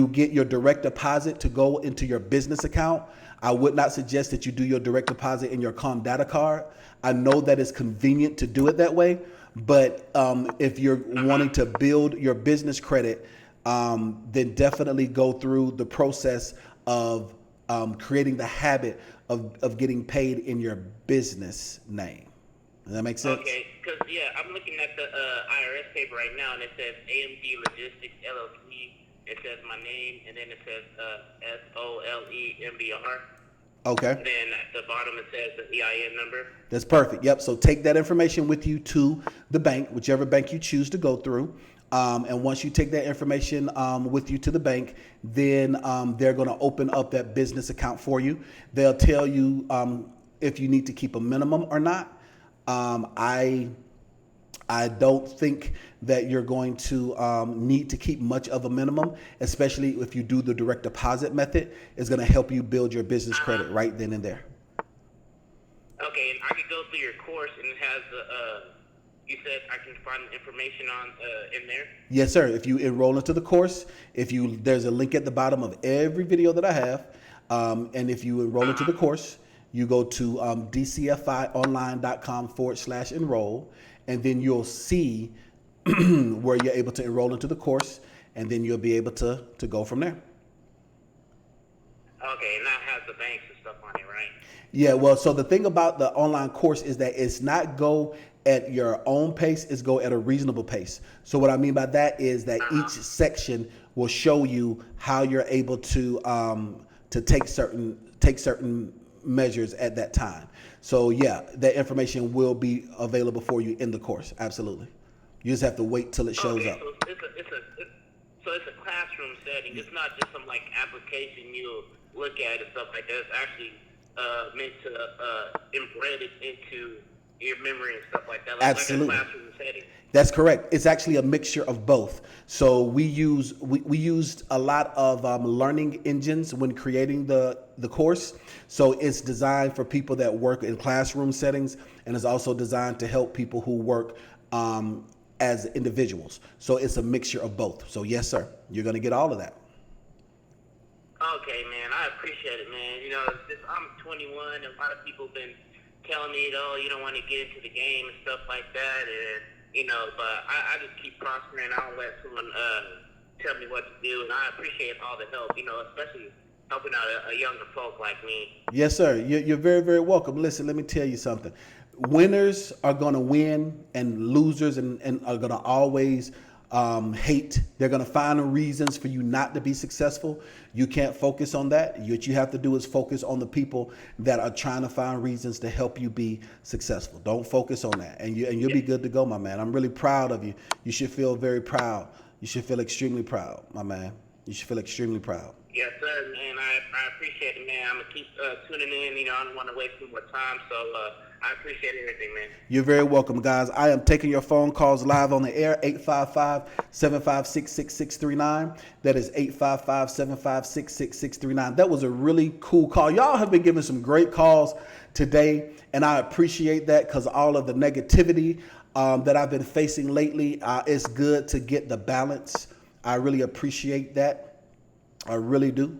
get your direct deposit to go into your business account. I would not suggest that you do your direct deposit in your Comdata card. I know that it's convenient to do it that way, but if you're wanting to build your business credit, then definitely go through the process of creating the habit of getting paid in your business name. Does that make sense? Okay, because I'm looking at the IRS paper right now, and it says AMD Logistics LLC. It says my name, and then it says SOLEMBR. Okay. And then at the bottom it says the EIN number. That's perfect. Yep. So take that information with you to the bank, whichever bank you choose to go through. And once you take that information with you to the bank, then they're going to open up that business account for you. They'll tell you if you need to keep a minimum or not. I don't think that you're going to need to keep much of a minimum, especially if you do the direct deposit method. It's going to help you build your business credit right then and there. Okay, and I could go through your course, and it has you said I can find information on in there? Yes, sir. If you enroll into the course, there's a link at the bottom of every video that I have, and if you enroll into the course, you go to DCFIOnline.com/enroll, and then you'll see where you're able to enroll into the course, and then you'll be able to go from there. Okay, and that has the banks and stuff on it, right? Yeah, well, so the thing about the online course is that it's not go at your own pace, it's go at a reasonable pace. So what I mean by that is that each section will show you how you're able to take certain measures at that time. So yeah, that information will be available for you in the course. Absolutely. You just have to wait till it shows up. So it's a classroom setting. It's not just some like application you look at and stuff like that. It's actually meant to embed it into your memory and stuff like that. Like Absolutely. Like a classroom setting. That's correct. It's actually a mixture of both. So we used a lot of learning engines when creating the course. So it's designed for people that work in classroom settings, and it's also designed to help people who work as individuals. So it's a mixture of both. So yes, sir, you're going to get all of that. Okay, man, I appreciate it, man. You know, I'm 21, and a lot of people have been telling me, oh, you don't want to get into the game and stuff like that, and you know, but I just keep prospering. I don't let someone tell me what to do, and I appreciate all the help, you know, especially helping out a younger folk like me. Yes, sir. You're very, very welcome. Listen, let me tell you something. Winners are going to win, and losers and are going to always hate. They're going to find reasons for you not to be successful. You can't focus on that. What you have to do is focus on the people that are trying to find reasons to help you be successful. Don't focus on that, and you'll be good to go, my man. I'm really proud of you. You should feel very proud. You should feel extremely proud, my man. You should feel extremely proud. Yes, sir, man. I appreciate it, man. I'm gonna keep tuning in. You know, I don't want to waste any more time, so I appreciate everything, man. You're very welcome, guys. I am taking your phone calls live on the air, 855-756-6639. That is 855-756-6639. That was a really cool call. Y'all have been giving some great calls today, and I appreciate that because all of the negativity that I've been facing lately, it's good to get the balance. I really appreciate that. I really do.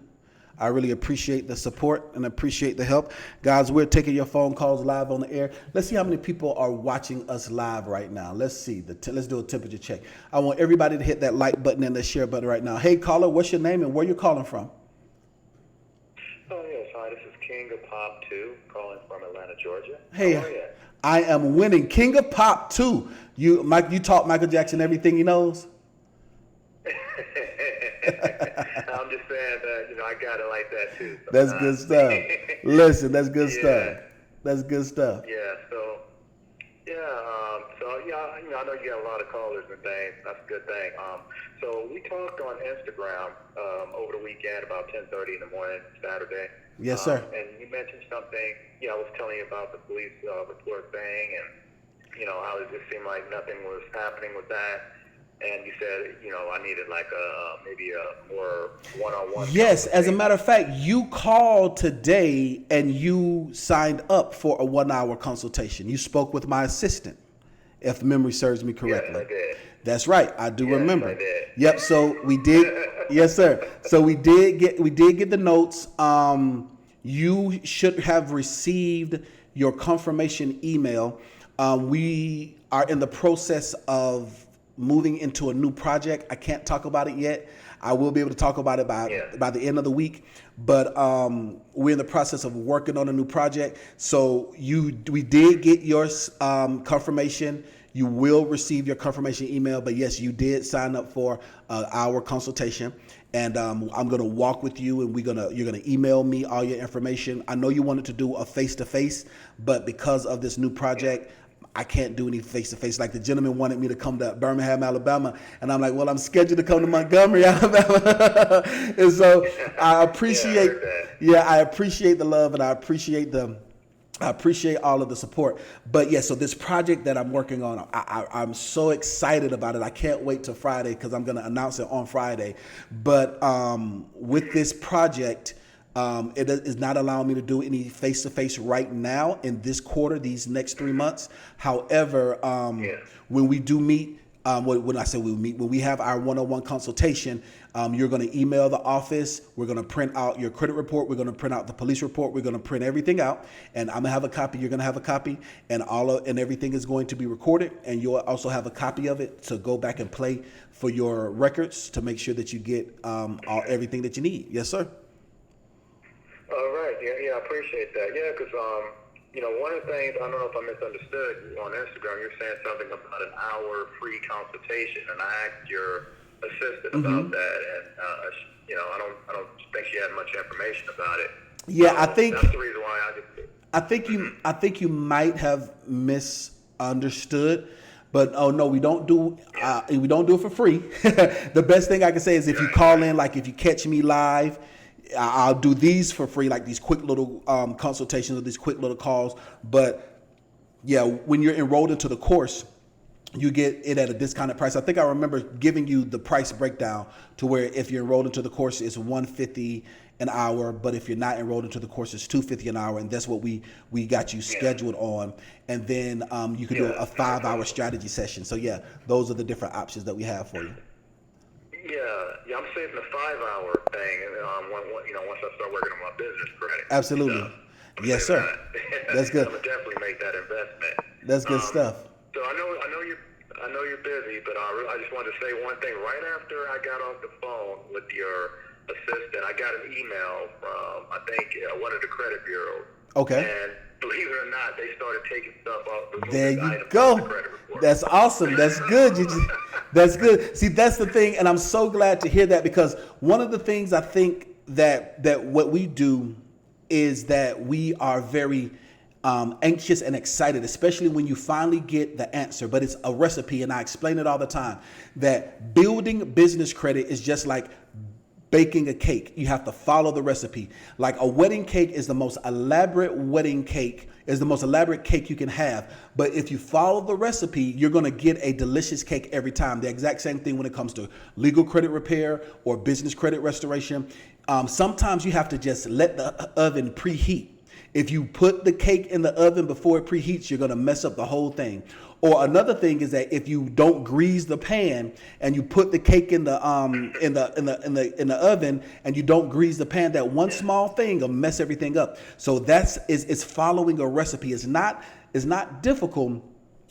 I really appreciate the support and appreciate the help. Guys, we're taking your phone calls live on the air. Let's see how many people are watching us live right now. Let's see. Let's do a temperature check. I want everybody to hit that like button and the share button right now. Hey, caller, what's your name and where you calling from? Oh, yes. Hi, this is King of Pop 2, calling from Atlanta, Georgia. Hey, how are you? I am winning. King of Pop 2. You taught Michael Jackson everything he knows? I'm just saying that, I got it like that too. That's good stuff. Listen, that's good stuff. That's good stuff. Yeah, I know you got a lot of callers and things. That's a good thing. So we talked on Instagram over the weekend about 10:30 in the morning, Saturday. Yes, sir. And you mentioned something, I was telling you about the police report thing and, how it just seemed like nothing was happening with that. And you said, I needed like maybe a more one-on-one. Yes, as a matter of fact, you called today and you signed up for a 1-hour consultation. You spoke with my assistant, if memory serves me correctly. Yes, I did. That's right. I do remember. I did. Yep. So we did. Yes, sir. So we did get the notes. You should have received your confirmation email. We are in the process of moving into a new project. I can't talk about it yet. I will be able to talk about it by the end of the week. But we're in the process of working on a new project. So we did get your confirmation. You will receive your confirmation email. But yes, you did sign up for our consultation. And I'm going to walk with you, and you're going to email me all your information. I know you wanted to do a face-to-face, but because of this new project, I can't do any face-to-face. Like the gentleman wanted me to come to Birmingham, Alabama, and I'm like, well, I'm scheduled to come to Montgomery, Alabama. And so I appreciate, I appreciate the love, and I appreciate the I appreciate all of the support. But yeah, so this project that I'm working on, I'm so excited about it. I can't wait till Friday because I'm going to announce it on Friday. But with this project, it is not allowing me to do any face-to-face right now in this quarter, these next 3 months. However, when we do meet, when I say we meet, when we have our one-on-one consultation, you're going to email the office. We're going to print out your credit report. We're going to print out the police report. We're going to print everything out, and I'm going to have a copy. You're going to have a copy, and everything is going to be recorded. And you'll also have a copy of it to go back and play for your records to make sure that you get everything that you need. Yes, sir. All right. Yeah, I appreciate that. Yeah, because one of the things, I don't know if I misunderstood on Instagram, you're saying something about an hour free consultation, and I asked your assistant about that, and I don't think she had much information about it. Yeah, I think that's the reason why I think you might have misunderstood. But oh no, we don't do it for free. The best thing I can say is if you call in, like if you catch me live, I'll do these for free, like these quick little consultations or these quick little calls. But yeah, when you're enrolled into the course, you get it at a discounted price. I think I remember giving you the price breakdown to where if you're enrolled into the course, it's $150 an hour. But if you're not enrolled into the course, it's $250 an hour. And that's what we got you scheduled on. And then you can do a 5-hour strategy session. So yeah, those are the different options that we have for you. Yeah, I'm saving the 5-hour thing, and once I start working on my business credit. Absolutely. Yes, sir. That's good. I'm gonna definitely make that investment. That's good stuff. So I know you're busy, but I just wanted to say one thing. Right after I got off the phone with your assistant, I got an email from I think one of the credit bureaus. Okay. And believe it or not, they started taking stuff off. There you go. That's awesome. That's good. That's good. See, that's the thing, and I'm so glad to hear that, because one of the things I think that what we do is that we are very anxious and excited, especially when you finally get the answer. But it's a recipe, and I explain it all the time, that building business credit is just like baking a cake. You have to follow the recipe. Like a wedding cake is the most elaborate cake you can have. But if you follow the recipe, you're going to get a delicious cake every time. The exact same thing when it comes to legal credit repair or business credit restoration. Sometimes you have to just let the oven preheat. If you put the cake in the oven before it preheats, you're going to mess up the whole thing. Or another thing is that if you don't grease the pan and you put the cake in the oven and you don't grease the pan, that one small thing will mess everything up. So it's following a recipe. It's not difficult,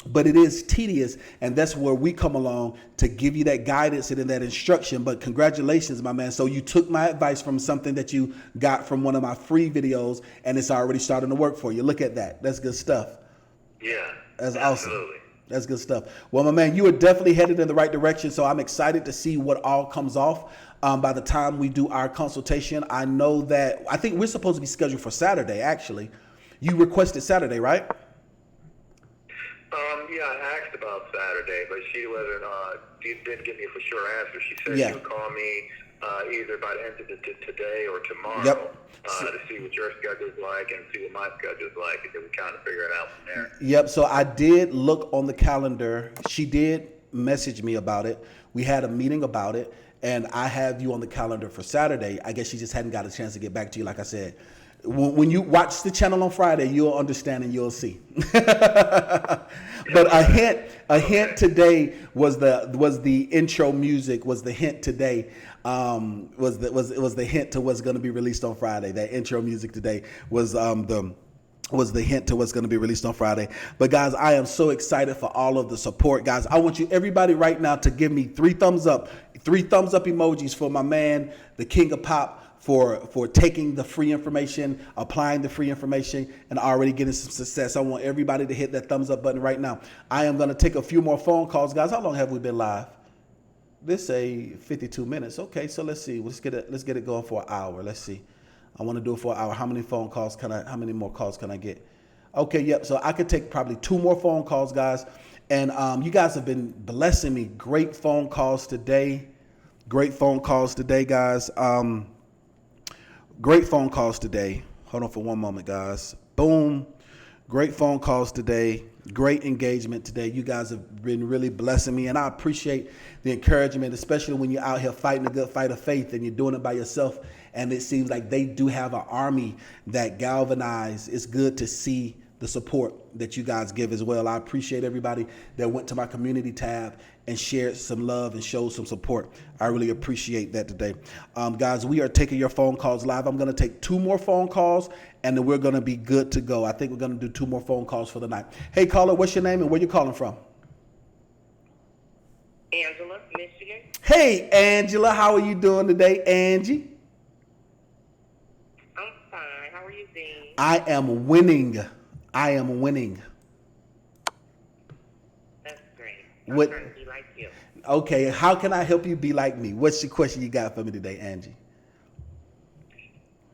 but it is tedious, and that's where we come along to give you that guidance and that instruction. But congratulations, my man. So you took my advice from something that you got from one of my free videos, and it's already starting to work for you. Look at that. That's good stuff. Yeah. That's absolutely awesome. That's good stuff. Well, my man, you are definitely headed in the right direction, so I'm excited to see what all comes off by the time we do our consultation. I think we're supposed to be scheduled for Saturday, actually. You requested Saturday, right? Yeah, I asked about Saturday, but she didn't give me a for sure answer. She said she would call me either by the end of today or tomorrow to see what your schedule's like and see what my schedule's like, and then we kind of figure it out from there. Yep, so I did look on the calendar. She did message me about it. We had a meeting about it, and I have you on the calendar for Saturday. I guess she just hadn't got a chance to get back to you, like I said. When you watch the channel on Friday, you'll understand and you'll see. But a hint today was the intro music. Was the hint today? Was the hint to what's going to be released on Friday? That intro music today was the hint to what's going to be released on Friday. But guys, I am so excited for all of the support, guys. I want everybody right now to give me 3 thumbs up emojis for my man, the King of Pop, for taking the free information, applying the free information, and already getting some success. I want everybody to hit that thumbs up button right now. I am going to take a few more phone calls, guys. How long have we been live? This say 52 minutes. Okay, so let's see. Let's get it going for an hour. Let's see. I want to do it for an hour. How many more calls can I get? Okay, yep. So I could take probably 2 more phone calls, guys. And you guys have been blessing me. Great phone calls today. Guys. Great phone calls today. Hold on for one moment, guys. Boom. Great phone calls today. Great engagement today. You guys have been really blessing me, and I appreciate the encouragement, especially when you're out here fighting a good fight of faith and you're doing it by yourself. And it seems like they do have an army that galvanized. It's good to see the support that you guys give as well. I appreciate everybody that went to my community tab and shared some love and showed some support. I really appreciate that today. Guys, we are taking your phone calls live. I'm going to take 2 more phone calls, and then we're going to be good to go. I think we're going to do 2 more phone calls for the night. Hey, caller, what's your name and where you calling from? Angela, Michigan. Hey, Angela, how are you doing today, Angie? I'm fine. How are you doing? I am winning. I am winning. That's great. I'm What? trying to be like you. Okay, how can I help you be like me? What's your question you got for me today, Angie?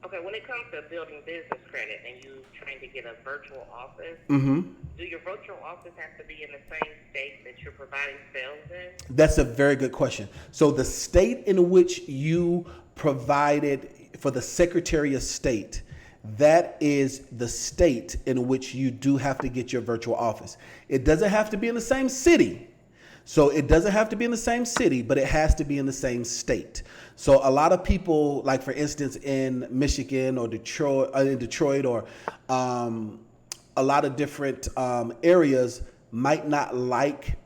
Okay, when it comes to building business credit and you trying to get a virtual office, do your virtual office have to be in the same state that you're providing sales in? That's a very good question. So the state in which you provided for the Secretary of State, that is the state in which you do have to get your virtual office. It doesn't have to be in the same city. So it doesn't have to be in the same city, but it has to be in the same state. So a lot of people, like for instance, in Michigan or Detroit, or a lot of different areas might not like,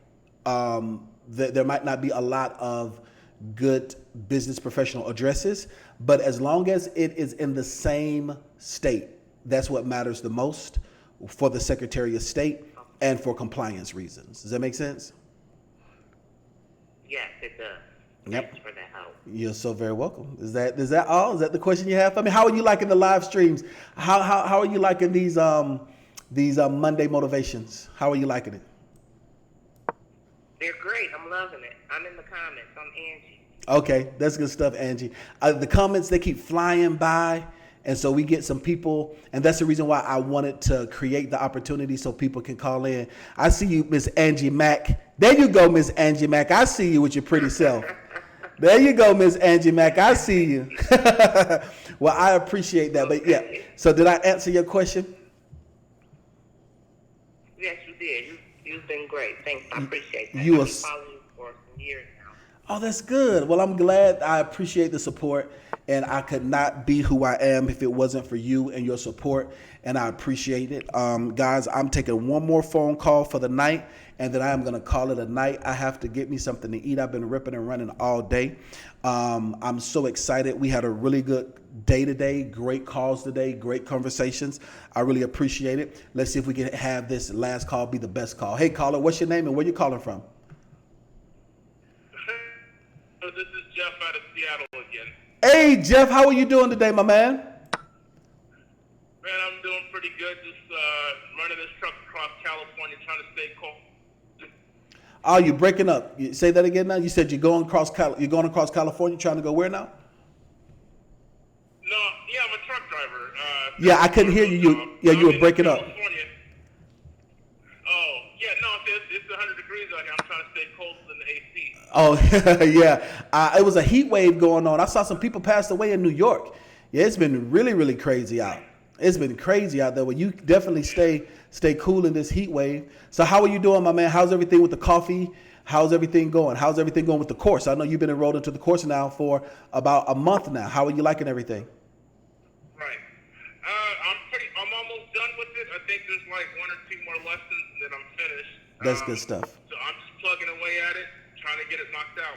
there might not be a lot of good business professional addresses, but as long as it is in the same state, that's what matters the most for the Secretary of State and for compliance reasons. Does that make sense? Yes, it does. Yep. Thanks for the help. You're so very welcome. Is that all? Is that the question you have for me? How are you liking the live streams? How are you liking these Monday motivations? How are you liking it? They're great. I'm loving it. I'm in the comments. I'm Angie. Okay, that's good stuff, Angie. The comments, they keep flying by, and so we get some people, and that's the reason why I wanted to create the opportunity so people can call in. I see you, Miss Angie Mack. There you go, Miss Angie Mack. I see you with your pretty self. There you go, Miss Angie Mack. I see you. Well, I appreciate that. But yeah, so did I answer your question? Yes, you did. You've been great. Thanks. I appreciate that. You I've are been following you for some years now. Oh, that's good. Well, I'm glad. I appreciate the support, and I could not be who I am if it wasn't for you and your support, and I appreciate it. Guys, I'm taking 1 more phone call for the night, and then I am going to call it a night. I have to get me something to eat. I've been ripping and running all day. I'm so excited. We had a really good day today. Great calls today. Great conversations. I really appreciate it. Let's see if we can have this last call be the best call. Hey, caller, what's your name and where you calling from? This is Jeff out of Seattle again. Hey, Jeff, how are you doing today, my man? Man, I'm doing pretty good. Just running this truck across California, trying to stay cold. Oh, you're breaking up. You say that again now? You said you're going across California, trying to go where now? No, yeah, I'm a truck driver. Yeah, I couldn't hear you. You were breaking up. California. Oh, yeah, no, it's 100 degrees out here. I'm trying to stay colder than the AC. Oh, yeah. It was a heat wave going on. I saw some people pass away in New York. Yeah, it's been really, really crazy out. It's been crazy out there. Well, you definitely stay cool in this heat wave. So how are you doing, my man? How's everything with the coffee? How's everything going? How's everything going with the course? I know you've been enrolled into the course now for about a month now. How are you liking everything? Right. I'm almost done with it. I think there's like 1 or 2 more lessons and then I'm finished. That's good stuff. So I'm just plugging away at it, trying to get it knocked out.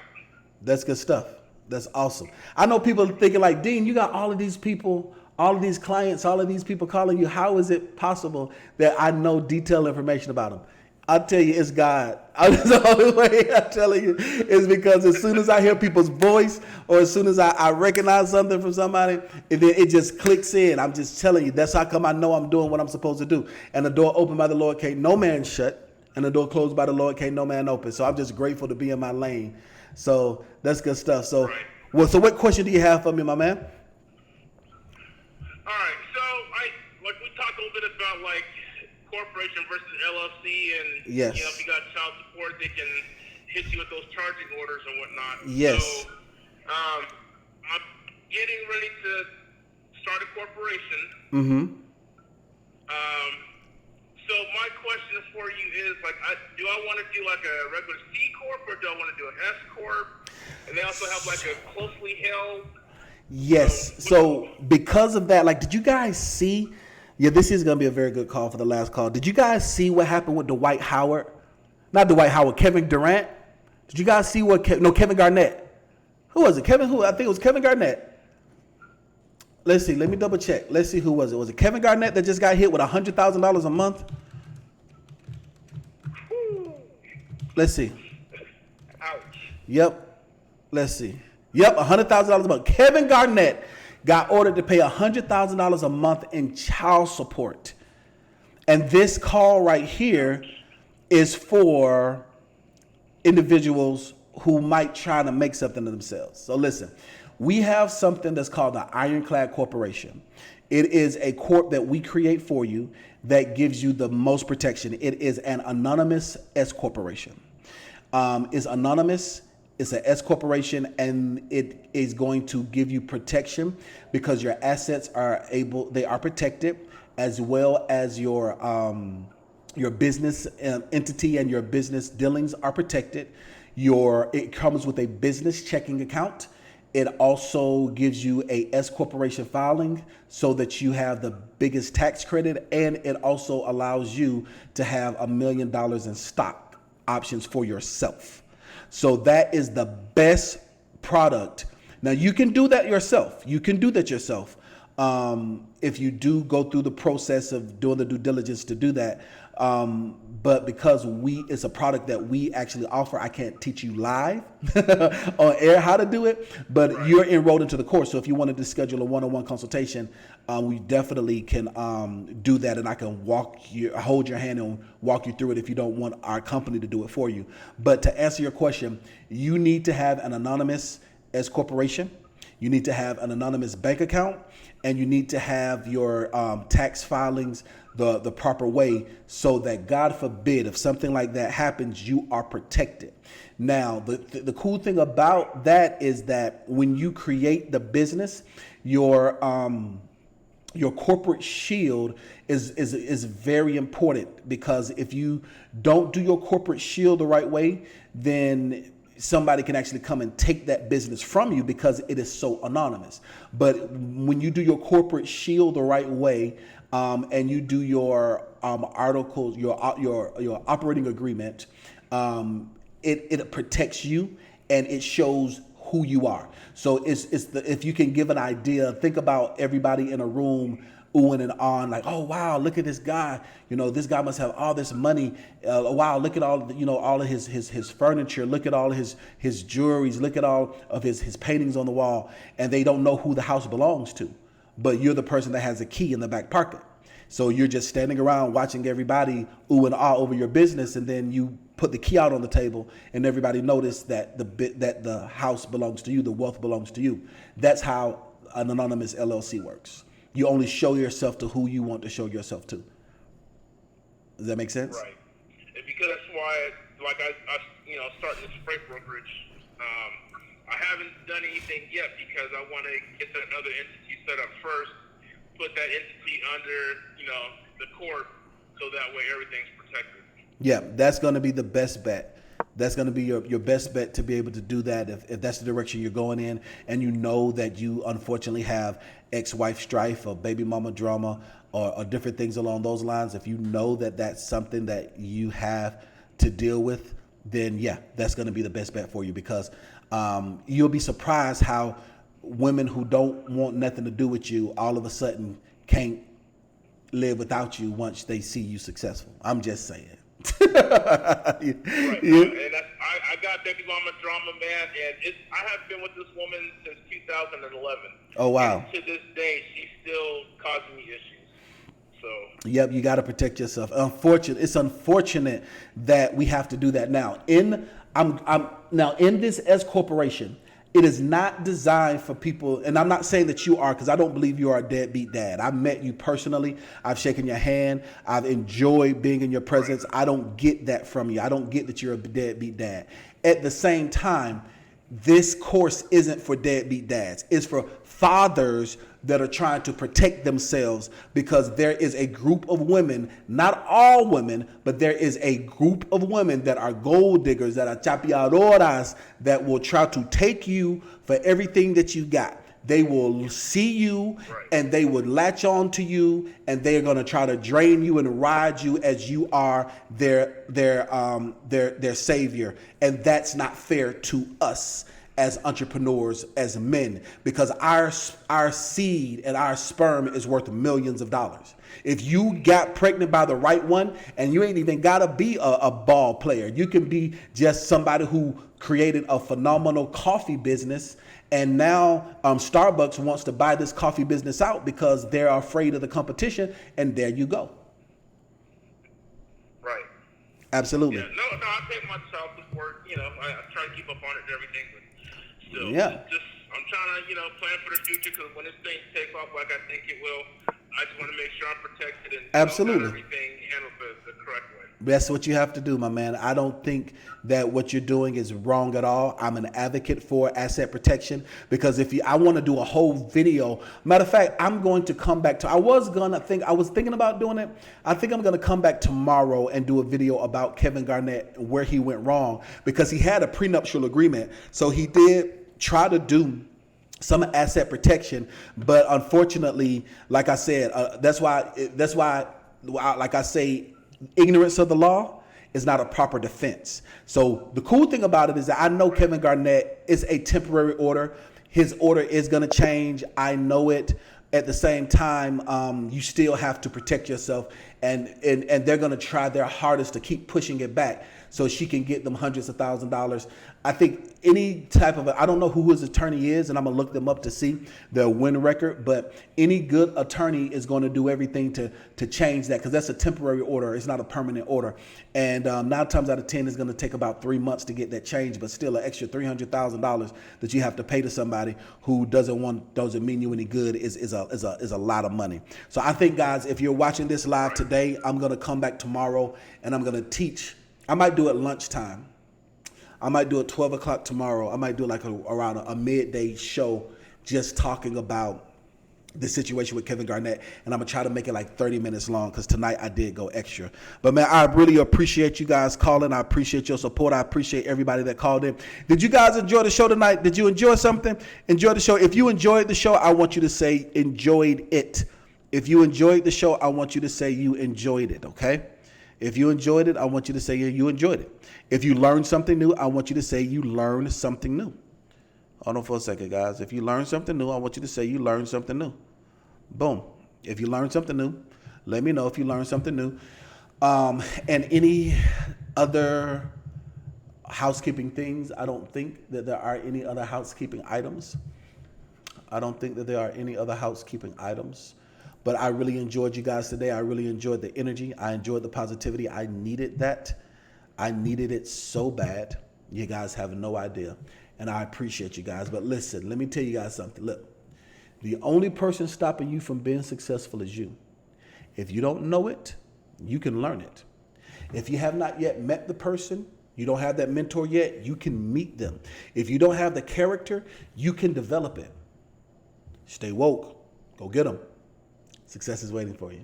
That's good stuff. That's awesome. I know people thinking like, Dean, you got all of these people, all of these clients, all of these people calling you. How is it possible that I know detailed information about them? I'll tell you, it's God. That's the only way I'm telling you is because as soon as I hear people's voice or as soon as I recognize something from somebody, and then it just clicks in. I'm just telling you, that's how come I know I'm doing what I'm supposed to do. And the door opened by the Lord can't no man shut, and the door closed by the Lord can't no man open. So I'm just grateful to be in my lane. So that's good stuff. So, right. Well, so what question do you have for me, my man? All right, so we talked a little bit about like corporation versus LLC, and Yes. you know, if you got child support, they can hit you with those charging orders and whatnot. Yes. So I'm getting ready to start a corporation. Mm-hmm. So my question for you is, like, do I want to do like a regular C corp or do I want to do an S corp? And they also have like a closely held. Yes. So because of that, like, did you guys see? Yeah, this is going to be a very good call for the last call. Did you guys see what happened with Dwight Howard? Not Dwight Howard, Kevin Durant. Did you guys see what? Kevin Garnett. Who was it? I think it was Kevin Garnett. Let's see. Let me double check. Let's see who was it. Was it Kevin Garnett that just got hit with $100,000 a month? Let's see. Ouch. Yep. Let's see. Yep, $100,000 a month. Kevin Garnett got ordered to pay $100,000 a month in child support. And this call right here is for individuals who might try to make something of themselves. So listen, we have something that's called the Ironclad Corporation. It is a corp that we create for you that gives you the most protection. It is an anonymous S corporation. It's anonymous. It's an S corporation, and it is going to give you protection because your assets they are protected, as well as your business entity and your business dealings are protected. It comes with a business checking account. It also gives you a S corporation filing so that you have the biggest tax credit, and it also allows you to have $1 million in stock options for yourself. So that is the best product. Now you can do that yourself. If you do go through the process of doing the due diligence to do that. But because it's a product that we actually offer, I can't teach you live on air how to do it, but you're enrolled into the course. So if you wanted to schedule a one-on-one consultation, we definitely can do that, and I can hold your hand and walk you through it if you don't want our company to do it for you. But to answer your question, you need to have an anonymous S corporation. You need to have an anonymous bank account, and you need to have your tax filings the proper way so that, God forbid, if something like that happens, you are protected. Now, the cool thing about that is that when you create the business, your corporate shield is very important, because if you don't do your corporate shield the right way, then somebody can actually come and take that business from you because it is so anonymous. But when you do your corporate shield the right way, and you do your articles, your operating agreement, it protects you and it shows who you are. So if you can give an idea, think about everybody in a room oohing and ahhing, like, oh wow, look at this guy. This guy must have all this money. Wow, look at all all of his furniture. Look at all his jewelries. Look at all of his paintings on the wall. And they don't know who the house belongs to, but you're the person that has a key in the back pocket. So you're just standing around watching everybody ooh and ah over your business, and then you put the key out on the table, and everybody noticed that the house belongs to you, the wealth belongs to you. That's how an anonymous LLC works. You only show yourself to who you want to show yourself to. Does that make sense? Right. And because that's why, like I starting this freight brokerage, I haven't done anything yet because I want to get that other entity set up first, put that entity under, the corp, so that way everything's protected. Yeah, that's going to be the best bet. That's going to be your best bet to be able to do that if that's the direction you're going in, and you know that you unfortunately have ex-wife strife or baby mama drama or different things along those lines. If you know that that's something that you have to deal with, then yeah, that's going to be the best bet for you, because you'll be surprised how women who don't want nothing to do with you all of a sudden can't live without you once they see you successful. I'm just saying. Right. And I got baby mama drama, man, and I have been with this woman since 2011. Oh wow! And to this day, she's still causing me issues. So yep, you got to protect yourself. It's unfortunate that we have to do that now. Now in this S corporation, it is not designed for people, and I'm not saying that you are, because I don't believe you are a deadbeat dad. I met you personally. I've shaken your hand. I've enjoyed being in your presence. I don't get that from you. I don't get that you're a deadbeat dad. At the same time, this course isn't for deadbeat dads. It's for fathers that are trying to protect themselves, because there is a group of women, not all women, but there is a group of women that are gold diggers, that are chapeadoras, that will try to take you for everything that you got. They will see you and they would latch on to you, and they're going to try to drain you and ride you as you are their savior. And that's not fair to us as entrepreneurs, as men, because our seed and our sperm is worth millions of dollars. If you got pregnant by the right one, and you ain't even gotta be a ball player, you can be just somebody who created a phenomenal coffee business, and now Starbucks wants to buy this coffee business out because they're afraid of the competition, and there you go. Right. Absolutely. Yeah, no, I take my child support, I try to keep up on it and everything, but still, Yeah. just, I'm trying to, plan for the future, because when this thing takes off like I think it will, I just want to make sure I'm protected and Absolutely. got everything handled the correct way. That's what you have to do, my man. I don't think that what you're doing is wrong at all. I'm an advocate for asset protection, because I want to do a whole video. Matter of fact, I'm going to come back I was thinking about doing it. I think I'm going to come back tomorrow and do a video about Kevin Garnett, where he went wrong, because he had a prenuptial agreement. So he did try to do some asset protection, but unfortunately, like I said, that's why, like I say, ignorance of the law is not a proper defense. So the cool thing about it is that I know Kevin Garnett is a temporary order. His order is going to change. I know it. At the same time, you still have to protect yourself, and they're going to try their hardest to keep pushing it back so she can get them hundreds of thousands of dollars. I think any type of, I don't know who his attorney is, and I'm going to look them up to see their win record, but any good attorney is going to do everything to change that, because that's a temporary order. It's not a permanent order. And 9 times out of 10, it's going to take about 3 months to get that changed, but still an extra $300,000 that you have to pay to somebody who doesn't mean you any good is a lot of money. So I think, guys, if you're watching this live today, I'm going to come back tomorrow and I'm going to teach. I might do it lunchtime. I might do it 12 o'clock tomorrow. I might do like around a midday show, just talking about the situation with Kevin Garnett. And I'm going to try to make it like 30 minutes long, because tonight I did go extra. But, man, I really appreciate you guys calling. I appreciate your support. I appreciate everybody that called in. Did you guys enjoy the show tonight? Did you enjoy something? Enjoy the show. If you enjoyed the show, I want you to say enjoyed it. If you enjoyed the show, I want you to say you enjoyed it, okay? If you enjoyed it, I want you to say you enjoyed it. If you learned something new, I want you to say you learned something new. Hold on for a second, guys. If you learned something new, I want you to say you learned something new. Boom. If you learned something new, let me know if you learned something new. And any other housekeeping things, I don't think that there are any other housekeeping items. But I really enjoyed you guys today. I really enjoyed the energy. I enjoyed the positivity. I needed that. I needed it so bad. You guys have no idea. And I appreciate you guys. But listen, let me tell you guys something. Look, the only person stopping you from being successful is you. If you don't know it, you can learn it. If you have not yet met the person, you don't have that mentor yet, you can meet them. If you don't have the character, you can develop it. Stay woke. Go get them. Success is waiting for you.